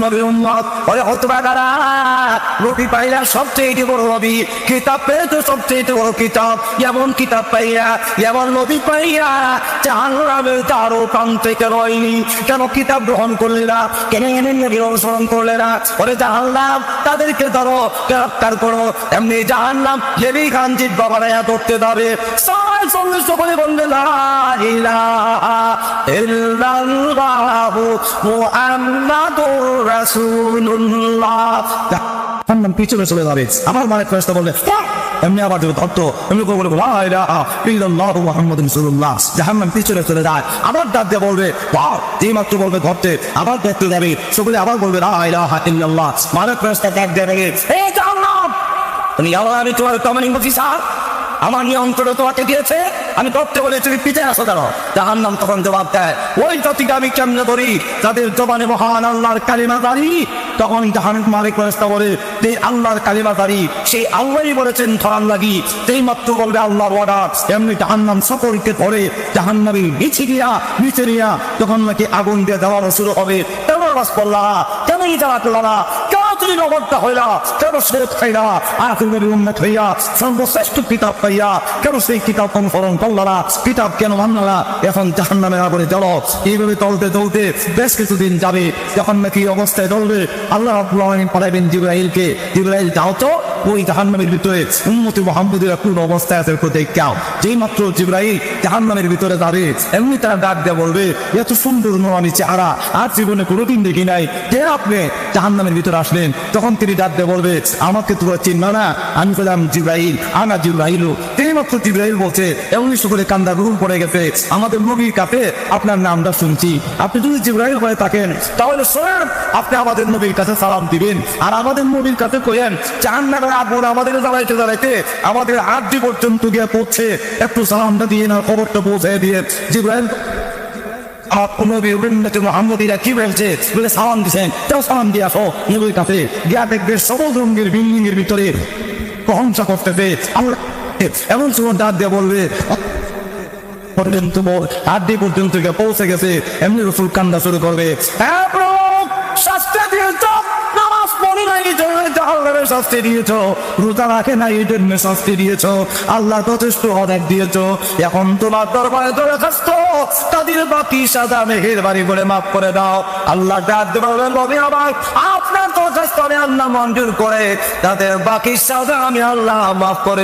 Speaker 1: নবীর উম্মত। ওরে হতভাগারা রবি পাইলা সবচেয়ে বড় নবী, কিতাব পেয়েছো সবচেয়ে বড় কিতাব, এমন কিতাব পাইয়া এমন নবী পাইয়া জাহান্নামের তারও প্রান্তে কেন হয়নি? কেন কিতাব গ্রহণ করলে না? কেন এমন নবীর অনুসরণ করলে না? ওরে জাহান্নাম তাদেরকে ধরো, গ্রেফতার করো। এমনি জাহান্নাম হেবি খানজিৎ বাবারা ধরতে যাবে। সঙ্গে সকলে বলবে লা ইলাহা ইল্লাল্লাহু মুহাম্মাদুর রাসূলুল্লাহ। জাহান্নাম পিছনে চলে যাবে। আমার মানে ফেরেশতা বলবে এমনি আবার যদি ধরতো এমনি করে বলবো লা ইলাহা ইল্লাল্লাহু মুহাম্মাদুর রাসূলুল্লাহ। জাহান্নাম পিছনে চলে যায়, আবার ডাক দিয়ে বলবে ওয়াও, যেই মাত্র বলবে ধরতে আবার দেখতে যাবে, সকলে আবার বলবে লা ইলাহা ইল্লাল্লাহ। মানে ফেরেশতা ডাক দিয়ে বলবে এই জাহান্নাম তুমি আল্লাহ আমি তোমার কমান্ডিং অফিসার, আমার নিয়ন্ত্রণ তোমাকে দিয়েছে, আমি ধরতে বলে তুমি পিছিয়ে আসো কেন? জাহান্নাম তখন জবাব দেয় ওই জাতিকে আমি কেমনে ধরি যাদের জবানে মহান আল্লাহর কালিমা জারি। তখন জাহান্নাম মালিক ফেরেশতা বলে এই আল্লাহর কালিমা জারি, সেই আল্লাহই বলেছেন ধরার লাগি, সেই মাত্র বলবে আল্লাহর অর্ডার। এমনি জাহান্নাম সকলকে ধরে জাহান্নামে নিচে নিয়া তখন নাকি আগুন দিয়ে দেওয়ানো শুরু হবে। কেন বাস করলা, কেন এই জ্বালা করলা, কেন তুমি নগরটা হইলা, কেন শেখ হইলা, আখিরের উম্মত হইয়া সর্বশ্রেষ্ঠ কিতাব পাইয়া কেন সেই কিতাব অনুসরণ করলা, কিতাব কেন মানলা? এখন জাহান্নামের আগুনে জ্বলো। এইভাবে চলতে চলতে বেশ কিছুদিন যাবে, যখন নাকি অবস্থায় চলবে আল্লাহ রাব্বুল আলামিন পাঠাবেন জিবরাইলকে, জিবরাইল যাও তো ওই জাহান্নামের ভিতরে উম্মতি মুহাম্মদের কোন অবস্থায় আছে দেখাও। যেই মাত্র জিবরাইল জাহান্নামের ভিতরে যাবে এমনি তারা ডাক দিয়ে বলবে এত সুন্দর নোরানি চেহারা আর জীবনে কোনোদিন দেখি নাই, কে আপনি জাহান্নামের ভিতরে আসলেন? তখন তিনি ডাক দিয়ে বলবে আমাকে তোমরা চিনবা না, আমি বললাম জিবরাইল, আনা জিবরাইল। এই মাত্র জিবরাইল বলছে এমনি সকলে কান্দা গ্রহণ করে গেছে, আমাদের নবীর কাছে আপনার নামটা শুনছি, আপনি যদি জিবরাইল হয়ে থাকেন তাহলে শোনেন আপনি আমাদের নবীর কাছে সালাম দিবেন, আর আমাদের নবীর কাছে কইেন জাহান্নামের আগুন আমাদের জ্বালাইতে জ্বালাইতে আমাদের আড্ডি পর্যন্ত গিয়ে পড়ছে, একটু সালামটা দিয়ে না, খবরটা পৌঁছে দিয়ে। জিবরাইল মুহাম্মদীরা কি বলছে বলে সালাম দিচ্ছেন, তাও সালাম দিয়ে আসো নবীর কাছে গিয়া দেখবে সবুজ রঙের বিল্ডিং এর ভিতরে প্রশংসা করতেছে। এমন সময় ডাক দিয়ে বলবে পর্যন্ত হাড্ডি পর্যন্ত গিয়ে পৌঁছে গেছে, এমনি রসুল কান্দা শুরু করবে, হ্যাঁ প্রভু শাস্তি দিয়েছ, নামাজ পড়ি নাই এই জন্য জাহান্নামের শাস্তি দিয়েছ, রোজা রাখে নাই এই জন্য শাস্তি দিয়েছ, আল্লাহ যথেষ্ট অনেক দিয়েছ, এখন তোমার দরবারে দরখাস্ত তাদের বাকি সাজা মেহেরবানি করে মাফ করে দাও। আল্লাহ ডাক দেবেন, বলে আমার আপনার দরখাস্ত আমি আল্লাহ মঞ্জুর করে তাদের বাকি সাজা আমি আল্লাহ মাফ করে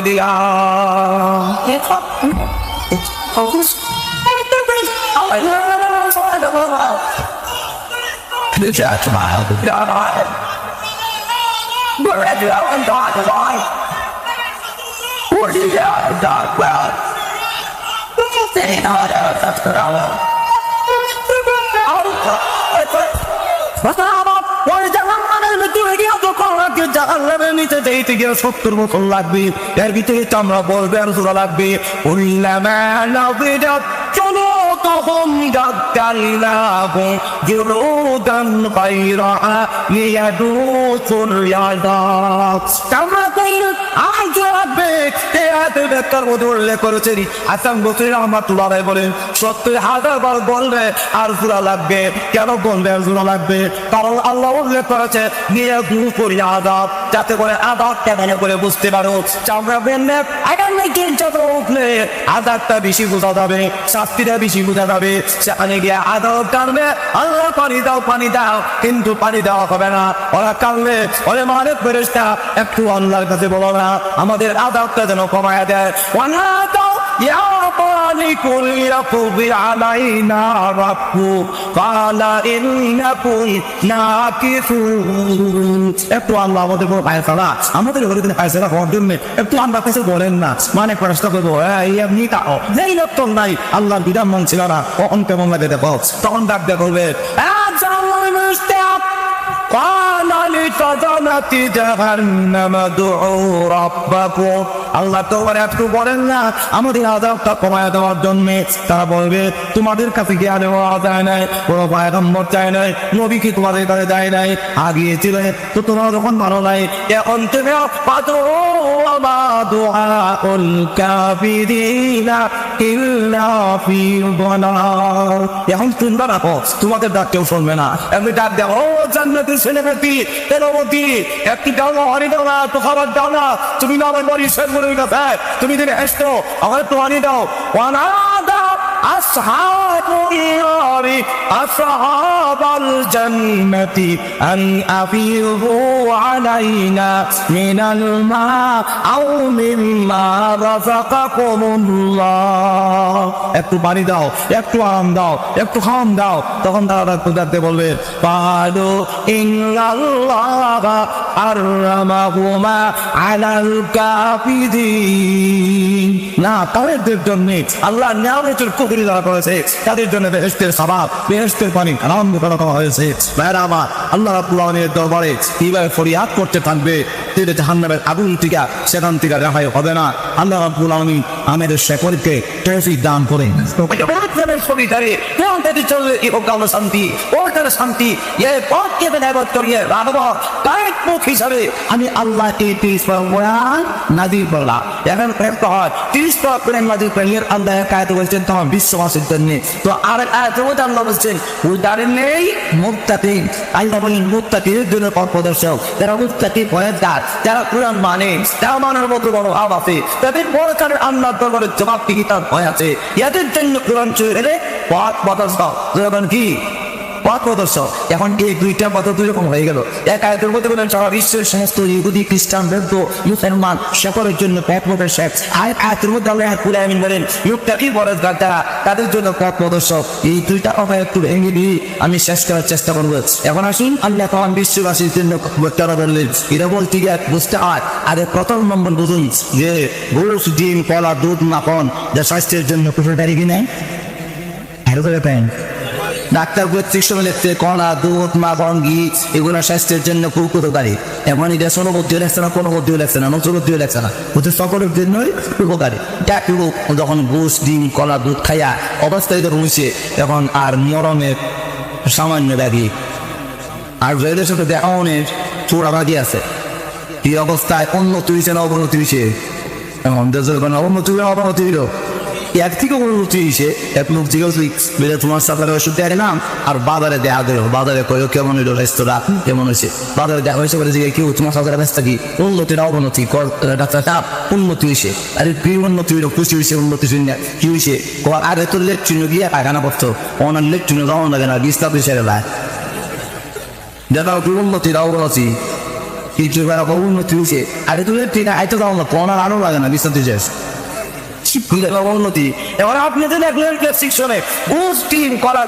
Speaker 1: জাহান্নামের নিচে যেতে গিয়ে 70 বছর লাগবে, এর ভিতরে চামড়া বলবে আর সুরা লাগবে, চলো তখন জুলুদান গায়রাহা লিয়াদুকুল ইয়াদাব, চামড়া কইলে আজ লাগবে। এতে বেকার উল্লেখ করেছেন হাসান বসরি রাহমাতুল্লাহ আলাইহি বলেন 70,000 বার বলবে আর সুরা লাগবে। কেন বলবে আর সুরা লাগবে? কারণ আল্লাহ উল্লেখ করেছে লিয়াদুকুল ইয়াদাব, যাতে করে আযাবটা ভালো করে বুঝতে পারো। চামড়া বেননে আগামী দিন যত উঠলে আযাবটা বেশি বোঝা যাবে, শাস্তিটা বেশি বোঝা যাবে। সেখানে গিয়ে আযাব কারণে আল্লাহ পানি দাও, কিন্তু পানি দেওয়া হবে না। ওরা কাঁদলে ওরে মালিক ফেরেশতা একটু আল্লাহর কাছে বলো না আমাদের আযাবটা যেন কমায়া দেয়। ওয়ানা দাও ইয়া মালিকুল ইয়াকুবি আলাইনা রাব্বু ক্বালা ইন্নাকুম নাকিসুন, একটু আল্লাহ আমাদের বড় ফায়সালা, আমাদের ঘরে দিন ফায়সালা হওয়ার জন্য একটু আমরা কাছে বলেন না। মানে ফেরেশতা করবো এই এমনি তাও যেই লক্ষণ নাই আল্লাহর বিধান মানছিল না, কখন কেমন লাগে দেখো। তখন ডাক দেয়া করবে আল্লাহ তোমার একটু বলেন না আমাদের আযাবটা কমায় দেওয়ার জন্য। তারা বলবে তোমাদের কাছে কি আর যায় নাই, কোনো পয়গম্বর চায় নাই, নবী কি তোমাদের কাছে যায় নাই, আগিয়েছিল তো তোমরা যখন ভালো নাই, এখন তুমি এখন শুনবে না, তোমাদের ডাক কেউ শুনবে না। এমনি ডাক দেয় ও জান্নাতের ছেলেমেয়েটি তেলবতী একটু দাও না, হানি দাও না, তো খাবার দাও না, তুমি না আমার বাড়ি শেষ করে গেছে, তুমি দিনে এসছো আমার একটু হানি দাও। ওয়ানাদা আসহাবুল নারি আসহাবাল জান্নাতি আন আফিযু আলাইনা মিনাল মা আও মিম্মা রাযাকাকুমুল্লাহ, একটু পানি দাও, একটু আম দাও, একটু খাম দাও। তখন তারা খুদাতে বলবে পালু ইন্নাল্লাহা হারামাহুমা আলাল কাফিরিন, না তাদের জন্য আল্লাহ নিয়ামতের কুফরি যারা করেছে তাদের জন্য বেহেশতের সওয়াব, বেহেশতের পানি হারাম করা হয়েছে। ভাইরা আমার, আল্লাহ রাব্বুল আলামিনের দরবারে কিভাবে ফরিয়াদ করতে থাকবে তিনি জাহান্নামের আগুন থেকে, সেখান থেকে রেহাই হবে না। আল্লাহ রাব্বুল আলামিন আমাদের সকলকে তৌফিক দান করেন। শান্তি ওটার শান্তি হিসাবে আমি আল্লাহ নাজির করলাম। এখন 30 নাজির করলেন আল্লাহ কায়দ বলছেন তোমার বিশ্ববাসীর জন্য। তো আর আল্লাহ বলছেন নেই মুত্তাকি, আল্লাহ বলেন মুত্তাকিদের জন্য পথ প্রদর্শক, যারা মুত্তাকি পরেজগার, যারা কুরআন মানে, যারা মানার মতো বড় ভাব আছে, তাদের পরকালের আল্লাহর দরবারে জবাবদিহিতার ভয় আছে, এদের জন্য কুরআন চলে পথ প্রদর্শক। কি পথ প্রদর্শক? এখন এই দুইটা পথ দুই রকম হয়ে গেল। এক আয়াতের মধ্যে বলেন সারা বিশ্বের সমস্ত ইহুদি খ্রিস্টান বৌদ্ধ মুসলমান সকলের জন্য পথ প্রদর্শক। আয়াতের মধ্যে আল্লাহ রাব্বুল আলামিন বলেন মুত্তাকি পরেজগার যারা, তাদের জন্য পথ প্রদর্শক। এই দুইটা কথা একটু ভেঙে দিয়ে আমি শেষ করার চেষ্টা করবো। এখন আসুন আল্লাহ তখন বিশ্ববাসীর জন্য তারা বললেন এটা বলতে গিয়ে বুঝতে হয়। আর প্রথম নম্বর বুঝুন যে গোস ডিম কলা দুধ মাখন যা স্বাস্থ্যের জন্য উপকারী কিনা ডাক্তার লিখছে কলা দুধ মাখন ঘি এগুলো স্বাস্থ্যের জন্য খুব উপকারী। এমন এটা কোনো বুদ্ধিও লাগছে না, কোনো বুদ্ধিও লাগছে না, নতুন বুদ্ধিও লাগছে না, হচ্ছে সকলের জন্যই উপকারী। যখন ঘুষ ডিম কলা দুধ খাইয়া অবস্থায় তো রয়েছে এখন আর মরণের সামান্য ব্যাধি, আর যাদের সাথে দেখা অনেক চোরা বাগি আছে। এই অবস্থায় উন্নতি হয়েছে না অবনতি হয়েছে? এখন দেশের অবনতি অবনতি হইল এক থেকে উন্নতি হয়েছে এক লোক জিজ্ঞাসা বেড়ে তোমার সাথে ওষুধ দেয় না আর বাজারে দেওয়া দেবো বাজারে কয়েক কেমন হইলো রেস্তোরাঁ কেমন হয়েছে বাজারে দেওয়া হয়েছে বলে যে কেউ তোমার সাথে ব্যস্ত কি উন্নতির অবনতি ডাক্তার সাহেব উন্নতি হয়েছে আরে কি উন্নতি হইলো খুশি হয়েছে উন্নতি শুনে কি হয়েছে আরে তোর লেট চিহ্ন গিয়ে পায়খানা করতো ওনার লেট চিহ্ন যাওয়া লাগে না বিস্তার হিসেবে ভাই দেখা উন্নতির অবনতি কিছু উন্নতি হয়েছে আরে তুই ঠিক আইতে যাও না ওনার আরো লাগে না বিস্তার হিসেবে উন্নতি এবার আপনি তো দেখলেন সেকশনে বুস্টিং করা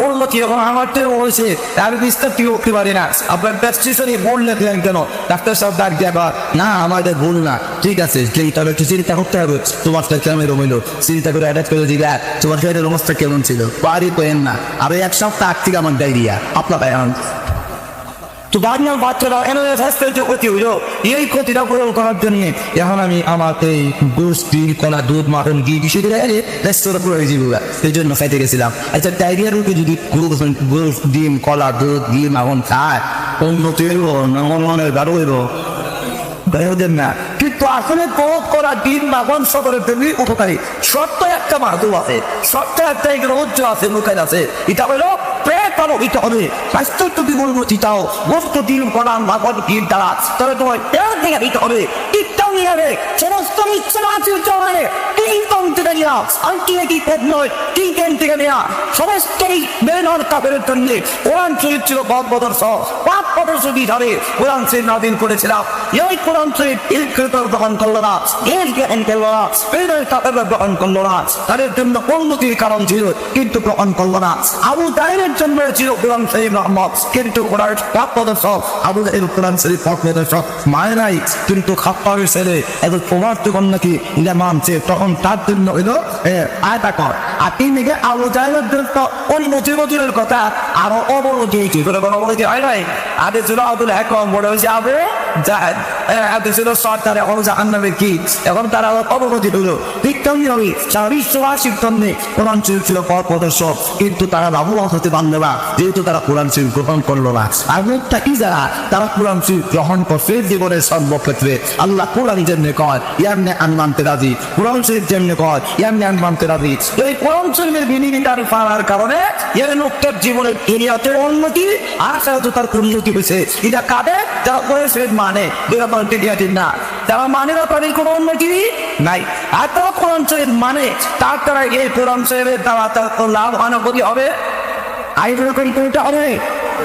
Speaker 1: উন্নতি এখন আমার তো হয়েছে আমি বিস্তার কি করতে পারি না আপনার প্রেসক্রিপশনে বললেন কেন ডাক্তার সাহেব ডাক দেবা না আমাদের ভুল না ঠিক আছে তবে একটু চিন্তা করতে হবে তোমার কেমন রইলো চিন্তা করে অ্যাটাচ করে দিলা তোমার শরীরের অবস্থা কেমন ছিল বাড়ি পেন না আর এক সপ্তাহ আগ থেকে আমার ডায়রিয়া আপনার তো বাড়ির বাচ্চারা এনে স্বাস্থ্যের যে ক্ষতি হইল এই ক্ষতিটা পূরণ করার জন্য এখন আমি আমার এই গোষ্ঠী কলা দুধ মাখন ঘি বিষয় রেস্তোরাঁ করে জীবিকা সেই জন্য খাইতে গেছিলাম আচ্ছা ডায়রিয়ার রোগী যদি গোস ডিম কলা দুধ ঘি মাখন খায় উন্নতি হইব না মনের গাঢ় হইব দেন না কিন্তু আসলে বোধ করা ডিম মাখন সদরের জন্য উপকারী সত্য একটা মাধু আছে সত্য একটা এগুলো উজ্জ্বল আছে মুখের আছে এটা হলো পেট আলো দিতে হবে স্বাস্থ্য যদি উন্নতি চাও বস্তু ডিম করা মাখন ডিম দ্বারা তবে তোমার পেট থেকে দিতে হবে টিকটাও নিয়ে হবে সমস্ত ইচ্ছা আছে চলে টিকটং থেকে নেওয়া আন্টি নাকি পেট নয় টিকেন থেকে নেওয়া সমস্তই বেরোনোর কাপড়ের জন্য কোরআন শরীফ ছিল বদর সহ পাপ পদশী ধরে কোরআন শরীফ নাদিন করেছিলাম এই কোরআন শরীফ গ্রহণ করলো না এর গ্রহণ করলো না বেরোনোর কাপড় গ্রহণ করলো না তাদের জন্য উন্নতির কারণ ছিল কিন্তু গ্রহণ করলো না আবু তাহেরের জন্য ছিল কোরআন শরীফ রহমত কিন্তু কোরআন পাপ পদশ আবু তাহের কোরআন শরীফ পাপ পদশ মায় নাই কিন্তু খাপ্পারের ছেলে এত তোমার তখন নাকি মানছে তখন তার জন্য হইলো আয়তা কর আর তিনি আবু তাহেরের জন্য উন্নতি বদলের কথা আরো অবনতি হয়েছে অবনতি হয় নাই আগে ছিল আব্দুল হাকিম বড় হয়েছে আবে ছিল সরকার এখন জাহান্নামে কি এখন তারা অবনতি হলো ঠিক তেমনি হবে সারা বিশ্ববাসীর জন্য কোরআন শরীফ ছিল পথ প্রদর্শক কিন্তু তারা লাভবান হতে পারলো না যেহেতু তারা কোরআন শরীফ গ্রহণ করলো না আর লোকটা কি যারা তারা কোরআন শরীফ গ্রহণ করছে জীবনের সর্বক্ষেত্রে আল্লাহ কোরআন যেমনি কয় ইয়ামনে আন মানতে রাজি কোরআন শরীফ যেমনি কয় ইয়ামনে আন মানতে রাজি এই কোরআন শরীফের বিনিময়টা পাওয়ার কারণে এর লোকটার জীবনের এরিয়াতে উন্নতি আর তার উন্নতি হয়েছে এটা কাদের যারা কোরআন শরীফ মানে না যারা মানে না তাদের কোনো উন্নতি নাই আর তারা কোরআন শরীফ মানে তার দ্বারা এই কোরআন শরীফের দ্বারা তার লাভ অনুভূতি হবে আইনটা হবে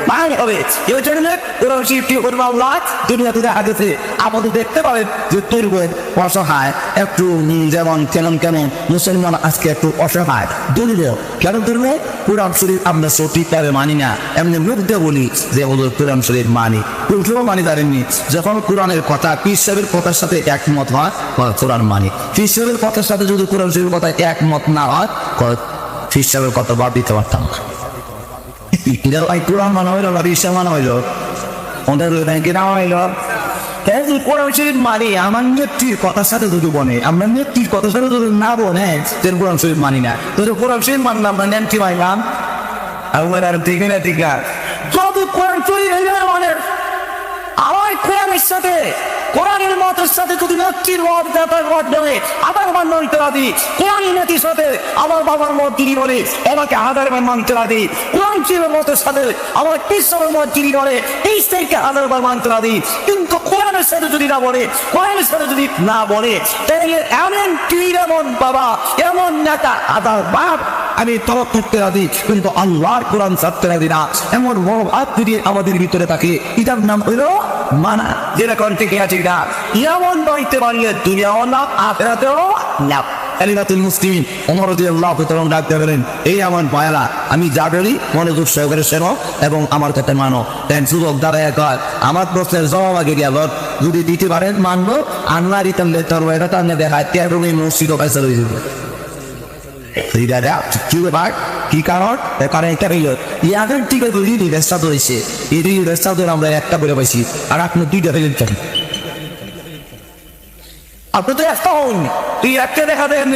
Speaker 1: মানে হবে এই জন্য কোরআন শরীফটি করবো আল্লাহ দুনিয়াতে আগেছে আমাদের দেখতে পাবেন যে দুর্গের অসহায় একটু যেমন কেমন মুসলমান আজকে একটু অসহায় দুর্গ কেন দুর্গ কোরআন শরীফ আমরা সঠিকভাবে মানি না এমনি মুখ দিয়ে বলি যে ওদের কোরআন শরীফ মানি কেউ মানি দাঁড়েননি যখন কোরআনের কথা পীর সাহেবের কথার সাথে একমত হয় কোরআন মানি পীর সাহেবের কথার সাথে যদি কোরআন শরীফের কথা একমত না হয় পীর সাহেবের কথা বাদ দিতে পারতাম কোরআন মানা হইল বা বিশ্বাস মানা হইল ওদের নাম হইল কোরআন শরীফ মানি আমার নেত্রীর কথার সাথে যদি বনে আমরা নেত্রীর কথার সাথে যদি না বনে তোর কোরআন শরীফ মানি না তোর কোরআন শরীফ মানলাম আমরা নেত্রী মাইলাম আর ঠিক না ঠিক যত কোরআন শরীফ মানে আমার কোরআনের সাথে কোরআনের মতের সাথে যদি নেত্রীর মত বলে আবার মান মানতে রাজি কোরআনের নেত্রীর সাথে আমার বাবার মত যিনি বলে আমাকে হাজার বার মানতে রাজি কোরআন শরীফের মতের সাথে আমার কৃষ্ণের মত যিনি বলে এই থেকে হাজার বার মানতে রাজি কিন্তু কোরআনের সাথে যদি না বলে কোরআনের সাথে যদি না বলে তাহলে এমন এমন বাবা এমন নেতা হাজার বার আমি তরফ করতে রাজি কিন্তু আল্লাহর কোরআন ছাড়তে রাজি না এমন বড় আপনি আমাদের ভিতরে থাকে এটার নাম হইল মানা যেটা করতে গিয়েছে না এমন বইতে পারিয়ে দুনিয়াও না আখিরাতেও না কালিমাতুল মুসলিমিন ওমর রাদিয়াল্লাহু তাআলা ডাকতে বলেন এই আমার ভাইরা আমি যা বলি মনোযোগ সহকারে শোনো এবং আমার কথা মানো দেন যুবক দাঁড়ায় কয় আমার প্রশ্নের জবাব আগে গেল যদি দিতে পারেন মানবো আল্লাহ রিতাম লেটার ওয়াইটা তার দেখায় তেরো মসজিদ পয়সা রয়ে যাবে কি কারণ একটা হইল ইয়াদের টিকে রেস্টা ধরেছে এই রেস্টা ধরে আমরা একটা বলে পাইছি আর আপনি দুইটা ফেলেন আপনি তো একটা হন, তুই একটা দেখা দেন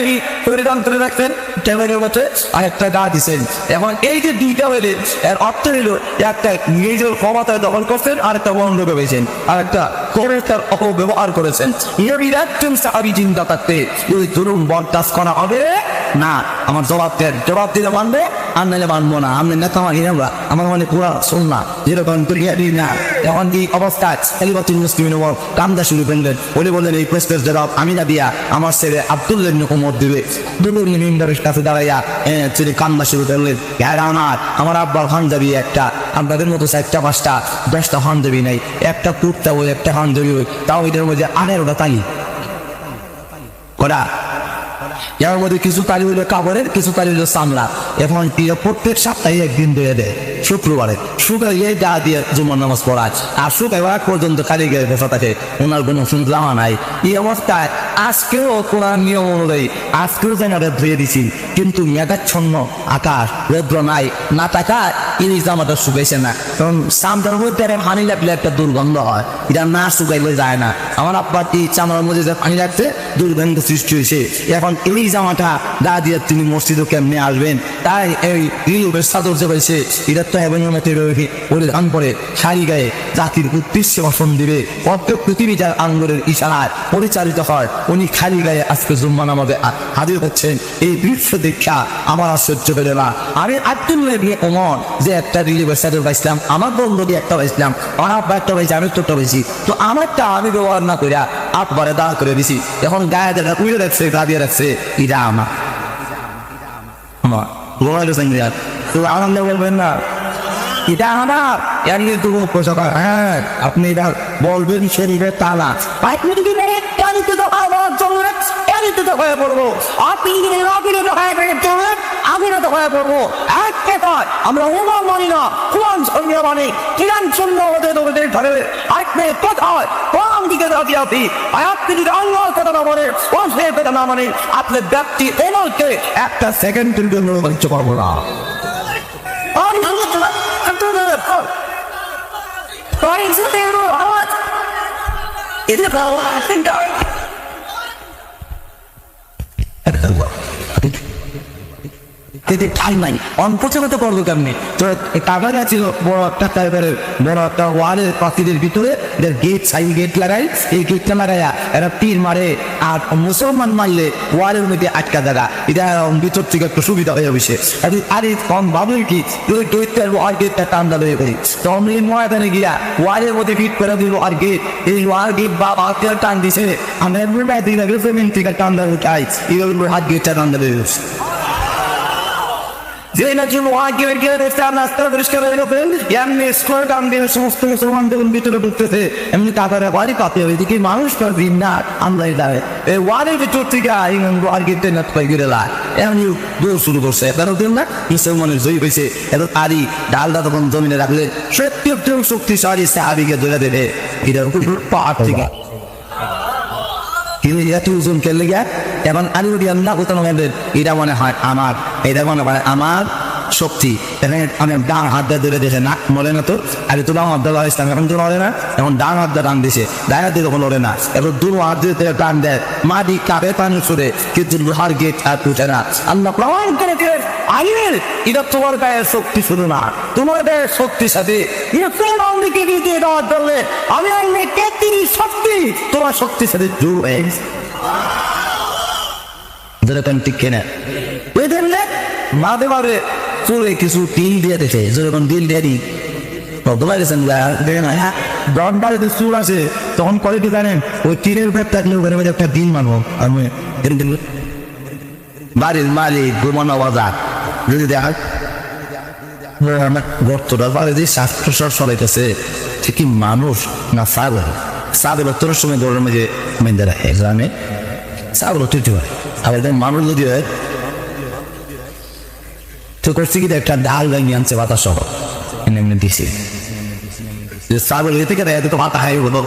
Speaker 1: পরিধান করে রাখতেন টেবিলের মধ্যে, আর একটা গা দিচ্ছেন। এখন এই যে দুইটা হইলে এর অর্থ হইল একটা নিজের ক্ষমতায় দখল করছেন, আর একটা বন্ধ করেছেন, আর একটা ক্ষমতার অপব্যবহার করেছেন। এর একজন সাহাবী চিন্তা থাকতে ওই তরুণ বরদাস্ত করা হবে না। আমার জবাব দেন, জবাব দিলে মানবো, আর নাহলে মানবো না। আমি নেতা মানি না, আমার মানে পুরা শোন না যেরকম করিয়া দিই না। এখন এই অবস্থায় এলিবাতুল মুসলিমিন কান্দা শুরু করলেন, বলে বললেন এই প্রশ্নের জবাব আমি না দিয়া আমার ছেলে আব্দুল্লাহ ইবনে উমর দিবে। মিম্বারের কাছে দাঁড়াইয়া তিনি কান্দা শুরু করলেন, আমার আব্বার খানজাবি একটা, আপনাদের মতো 4টা 5টা 10টা খানজাবি নাই, একটা কুর্তা ওই একটা খানজাবি ওই, তাও এটার মধ্যে 18টা তালি করা। এর মধ্যে কিছু তালি হইলো কাপড়ের, কিছু তালি হইলো চামড়া। এখন প্রত্যেক সপ্তাহে একদিন দিয়ে দেয়, শুক্রবারে শুকাইয়ে গা দিয়ে জুমার নামাজ পড়ায়, আর শুকাইবার পর্যন্ত খালি গায়ে বসা থাকে, ওনার কোনো জামা নাই। এই অবস্থায় আজকেও কোরআন নিয়ম অনুযায়ী আজকেও যেন ধুয়ে দিছি, কিন্তু মেঘাচ্ছন্ন আকাশ, রৌদ্র নাই, না থাকায় এই জামাটা শুকাইছে না। কারণ চামড়ার মধ্যে পানি লাগলে একটা দুর্গন্ধ হয়, এটা না শুকাইলে যায় না। আমার আব্বার এই চামড়ার মধ্যে যে পানি লাগছে দুর্গন্ধ সৃষ্টি হয়েছে। এখন এই জামাটা গা দিয়ে তিনি মসজিদে কেমনে আসবেন? তাই এই রিলুবের চাদর যে হয়েছে এটা তো পরিধান করে শাড়ি গায়ে জাতির উদ্দেশ্যে ভাষণ দিবে। প্রত্যেক পৃথিবী যার আঙ্গুরের ইশারায় পরিচালিত হয়, উনি খালি গায়ে আজকে জুম্মা নামাজে হাজির হচ্ছেন। এই দৃশ্য দেখা আমার আর সহ্য করে না। আমি আব্দুল্লাহ ইবনে উমর যে একটা রিলুবের চাদর পাইছিলাম, আমার বন্ধু দিয়ে একটা পাইছিলাম, আমার আব্বা একটা পাইছি, আমি তো একটা পাইছি, তো আমারটা আমি ব্যবহার না করে আব্বারে দাঁড় করে দিছি। এখন গায়ে দেখা উড়ে রাখছে, গা দিয়ে রাখছে, এটা আমার তো আনন্দ বলবেন না এটা আমার, হ্যাঁ আপনি এটা বলবেন শরীরে তালা পড়বো, আপনি আমরা ওমান মানি না, কোরআন সঙ্গে মানে কিরান শূন্য হতে তোমাদের ধরে আপনি কোথায় কোন দিকে রাজি আপনি আপনি যদি আল্লাহর কথা না মানে ওয়াসের কথা না মানে আপনি ব্যক্তি ওমরকে একটা সেকেন্ডের জন্য বাঞ্ছ করবো না। অনপ্রচারিত করবো কেমনি? তো টাকা ছিল বড় একটা টাইপের বড় একটা ওয়ালের পাখিদের ভিতরে গেট সাইড গেট লাগাই, এই গেটটা লাগাইয়া এরা তীর মারে, আর মুসলমান মারলে ওয়ালের মধ্যে আটকা জায়গা, এটা ভিতর থেকে একটু সুবিধা হয়ে বসে। আরে কম ভাবুই কি ওয়াল গেটটা টান্দা হয়ে গেছে, তখন এই ময়দানে গিয়া ওয়ালের মধ্যে ফিট করে দিল, আর গেট এই ওয়াল গেট বা টান দিছে, আমরা টান্দা উঠাই, এইভাবে হাত গেটটা টান্দা হয়ে গেছে। এমনি কাতারে বাড়ি কাতে এদিকে মানুষ না আমরা ওয়ারের ভিতর থেকে এমনি দৌড় শুরু করছে। না মুসলমানের জয়ী হয়েছে, এত আরি ডালটা তখন জমিনে রাখলে সত্যি শক্তিশালী সাহাবীকে ধরে দেবে, এটা পাহাড় থেকে ওজন খেললে গিয়া এখন আলু দিয়ে না কোথাও এটা মনে হয় আমার, এটা মনে হয় আমার শক্তি। আমি ডান হাত দিয়ে ধরে দিয়েছে, না মরে না তো, আরে তো ডান হাত দেওয়া ইসলাম এখন তো নড়ে না, এখন ডান হাত দিয়ে টান দিছে, ডান হাত দিয়ে তখন নড়ে না, এখন দু হাত দিয়ে টান দেয়, মাটি কাপে পানি ছুড়ে, কিন্তু লোহার গেট আর উঠে না। আল্লাহ প্রমাণ করে আইনের এটা তোমার গায়ের শক্তি শুধু না, তোমার গায়ের শক্তির সাথে আমি আইনের শক্তি তোমার শক্তির সাথে জোর হয়ে গেছে। ঠিক কেনা মাঝে মাঝে চলে কিছু টিল দিয়ে দেখে, যেরকম দিল দিয়ে দিই চুল আছে তখন করে কি জানেন, ওই টিনের উপরে থাকলে ওখানে একটা দিন মানবো আমি বাড়ির মালিক ঘুমানো বাজার যদি দেখ গর্তটা বাড়ি দিয়ে শ্বাস প্রশ্বাস চলাইতেছে, সে কি মানুষ না ছাগল? ছাগল তোর সময় দৌড়ের মাঝে মেন্দে রাখে গ্রামে, ছাগল টিতে পারে, আবার মানুষ যদি হয় তো করছি কি একটা ডাল ভেঙে আনছে বাতাস সহ এমনি দিছি, ছাগল এ থেকে দেয় তো মাথা হাই হলো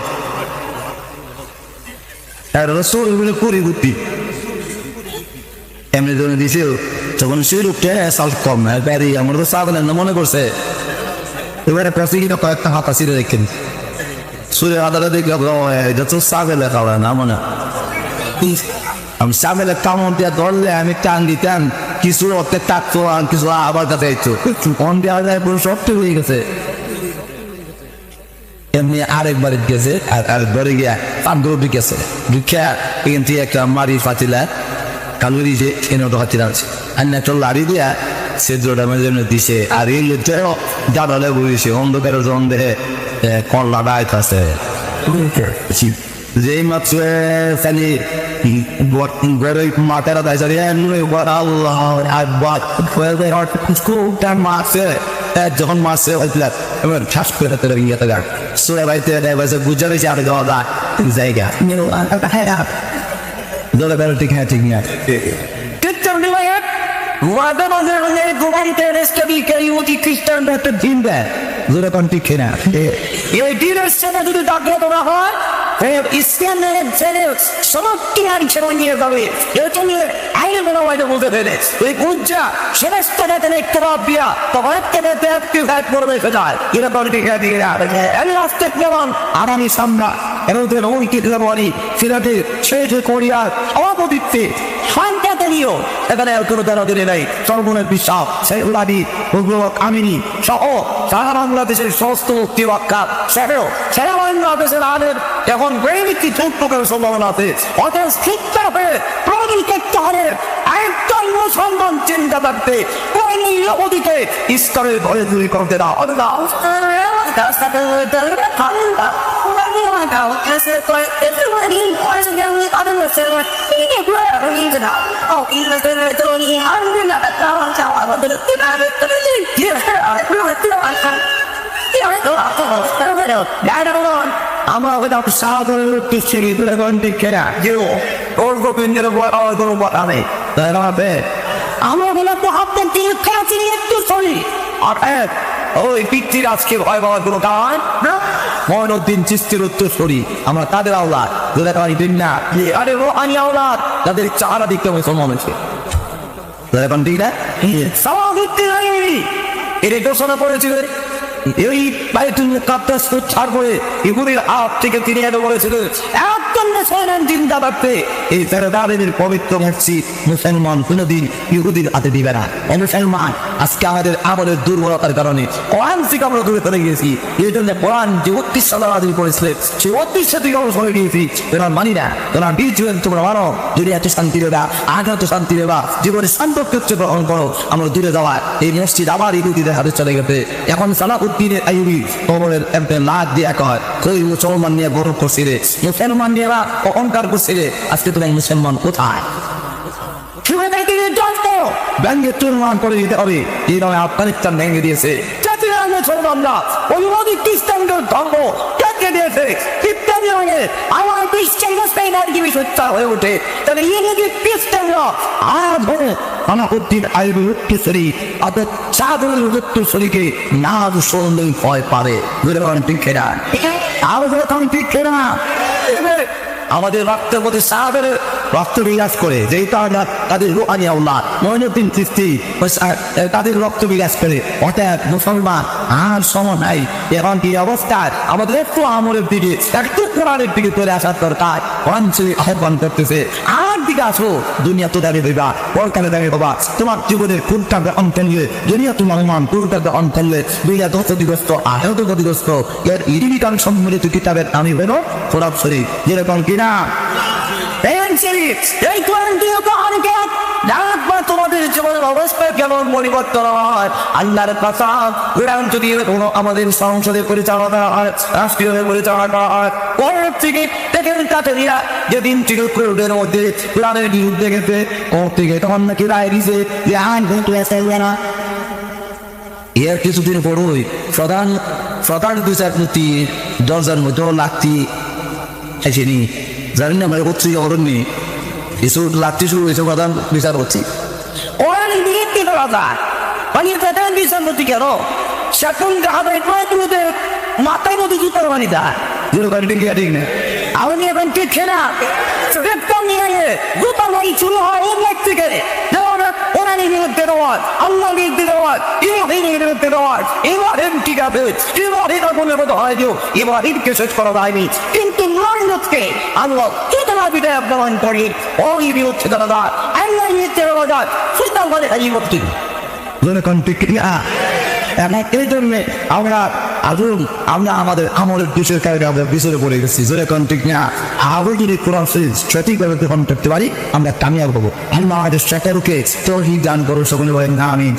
Speaker 1: করি বুদ্ধি এমনি জন্য দিছে, তখন সে লোকটা সাল কম না প্যারি আমার তো ছাগলের না মনে করছে, এবারে প্রাসিকিটা কয়েকটা হাতা ছিঁড়ে রেখে সুরে আদারা দেখলে এটা তো ছাগলে খাওয়া না মনে আমি সামনে কামড় দিয়ে ধরলে আমি টান দিতাম, কিছু রক্তে টাকতো আর কিছু আবার কাছে আইতো, অন দেওয়া যায় পুরো শক্ত হয়ে গেছে। এমনি আরেকবার গেছে, আর আরেকবারে গিয়া পাঁচগুলো ঢুকেছে, ঢুকে এখান থেকে একটা মারি পাতিলা কালুরি যে এনে ওটা হাতিরা আছে, আর একটা লাড়ি দিয়া সেদ্রটা মেঝে দিছে। আর এই জানালে বুঝেছে অন্ধকারের জন দেহে কল্লা ডাইত আছে। যেই মাত্র মাথারা দাইছে মারছে, যখন মারছে এবার ঠাস করে ইয়েতে গান সোয়া বাড়িতে গুজা রয়েছে আর জায়গা দলে বেরো ঠিক হ্যাঁ ঠিক না আগামী সামনা সর্বনের বিশ্বাস কামিনী সহ সারা বাংলাদেশের সমস্ত মুক্তি রক্ষা সারা বাংলাদেশের আদের এখন একটি ছোট্ট করে সম্ভাবনা আছে। অতএব শিখতে হবে, প্রয়োজন করতে হবে, একজন মুসলমান চিন্তা থাকতে অধিকে ইসলামের ভয়ে দূরী করতে দাও। আমরা সাধারণ ওই পিতৃর আজকে ভয় পাওয়ার কোনো কারণ না। মঈনুদ্দিন চিশতির উত্তরসূরি আমরা তাদের আওলাদ, না আরে ও আনি আওলাদ তাদের চারা দিকতে মুসলমান হয়েছে। এখন ঠিক না এটা ঘোষণা করেছিল এই বাইতুল মুকাদ্দাস ছাড় করে ইহুদির হাত থেকে ফিরিয়ে আনতে বলেছিল। একজন মুসলমান চিন্তা করতে এই তাদের পবিত্র মসজিদ মুসলমান কোনদিন ইহুদির হাতে দিবে না। মুসলমান আজকে আমাদের আমলের দুর্বলতার কারণে কোরআন থেকে আমরা দূরে চলে গিয়েছি। এই জন্য কোরআন যে ৩২ সাল নাযিল করেছিল সেই ৩২ সাল থেকে আমরা সরে গিয়েছি। তোরা মানি না, তোরা বিজুয়েল তোমরা মানো, যদি এত শান্তি দেবা আঘাত শান্তি দেবা জীবনে শান্তক গ্রহণ করো। আমরা দূরে যাওয়া এই মসজিদ আবার ইহুদিদের হাতে চলে গেছে। এখন সালাউদ্দিনের আইয়ুবী কবরের একটা লাশ দিয়ে কয় কই মুসলমান নিয়ে গৌরব করছি রে, মুসলমান নিয়ে অহংকার করছি রে। আজকে তোমার মুসলমান কোথায়? ব্যাঙ্গে চুরমান করে দিতে হবে। এই নামে আফগানিস্তান ভেঙে দিয়েছে। মুসলমানরা অনুমোদিত খ্রিস্টানদের ধর্ম কেটে দিয়েছে। আমার খ্রিস্টানরা স্পেনের জিনিস হত্যা হয়ে ওঠে। তাহলে ইহুদি খ্রিস্টানরা আজ হয়ে সালাউদ্দিন আইয়ুবী উত্তরসূরি অর্থাৎ সাধারণ উত্তরসূরিকে না শুনলেই ভয় পাবে। আমাদের রক্তের মধ্যে সাহাবের রক্ত বিরাজ করে, যেই তাদের রুহানি আওলাদ মঈনুদ্দিন চিশতি তাদের রক্ত বিরাজ করে। অর্থাৎ মুসলমান আর সময় নাই। এখন কি অবস্থায় আমাদের একটু আমলের দিকে একটু কোরআনের দিকে চলে আসার দরকার। কোরআন আহ্বান করতেছে আর দিকে আসো, দুনিয়া তো দাঁড়িয়ে দেবা, পরকালে দাঁড়িয়ে বাবা। তোমার জীবনের কোনটাকে অন্তর্লে দুনিয়া তোমার মান কোনটাকে অন্তর্লে দুনিয়া ক্ষতিগ্রস্ত আহত ক্ষতিগ্রস্ত এর ইরিটান সম্মিলিত কিতাবের আমি বেরো কোরআন শরীফ যেরকম কিনা তোমাদের জীবনের অবস্থা কেমন পরিবর্তন হয়। আল্লাহর কসম, কোরআন যদি আমাদের সংসদে পরিচালনা হয়, রাষ্ট্রীয় পরিচালনা হয়, পরের থেকে কাঠেরিয়া যেদিন থেকে কোর্টের মধ্যে কোরআনের বিরুদ্ধে গেছে কোর্ট থেকে তখন নাকি রায় দিছে যে আইন না। এর কিছুদিন পরই প্রধান বিচারপতি দরজার মধ্যে লাগতি আসেনি, জানি না মানে পত্রিকা অরণ্যে কিছু লাগতে শুরু হয়েছে। প্রধান বিচারপতি বিচারপতি কেন মাথায় মধ্যে জুতার বানি দেয় ঠিক না। আমি এখন ঠিক না জুতার বাড়ি শুরু হয় ওর লাগ থেকে ওনার বিরুদ্ধে দেওয়ার আল্লাহ বিরুদ্ধে দেওয়ার বিরুদ্ধে দেওয়ার এবার ঠিক আছে এবার এটা বলে বোধ হয় যে এবার ঈদকে শেষ করা যায়নি। কিন্তু বিরোধকে আল্লাহ চেতনা বিদায় প্রমাণ করে ওই বিরোধ চেতনা আল্লাহ চেতনা সেটা বলে এই মুক্তি আমরা আমাদের আমলের দেশের কারণে আমরা পিছনে পড়ে গেছি জোরে কন্টিক না আবার যদি কোরআন সঠিকভাবে গ্রহণ করতে পারি আমরা কামিয়াব হবো আল্লাহ আমাদের সেটাকে তৌহিদ দান করো সকলে বলেন না আমি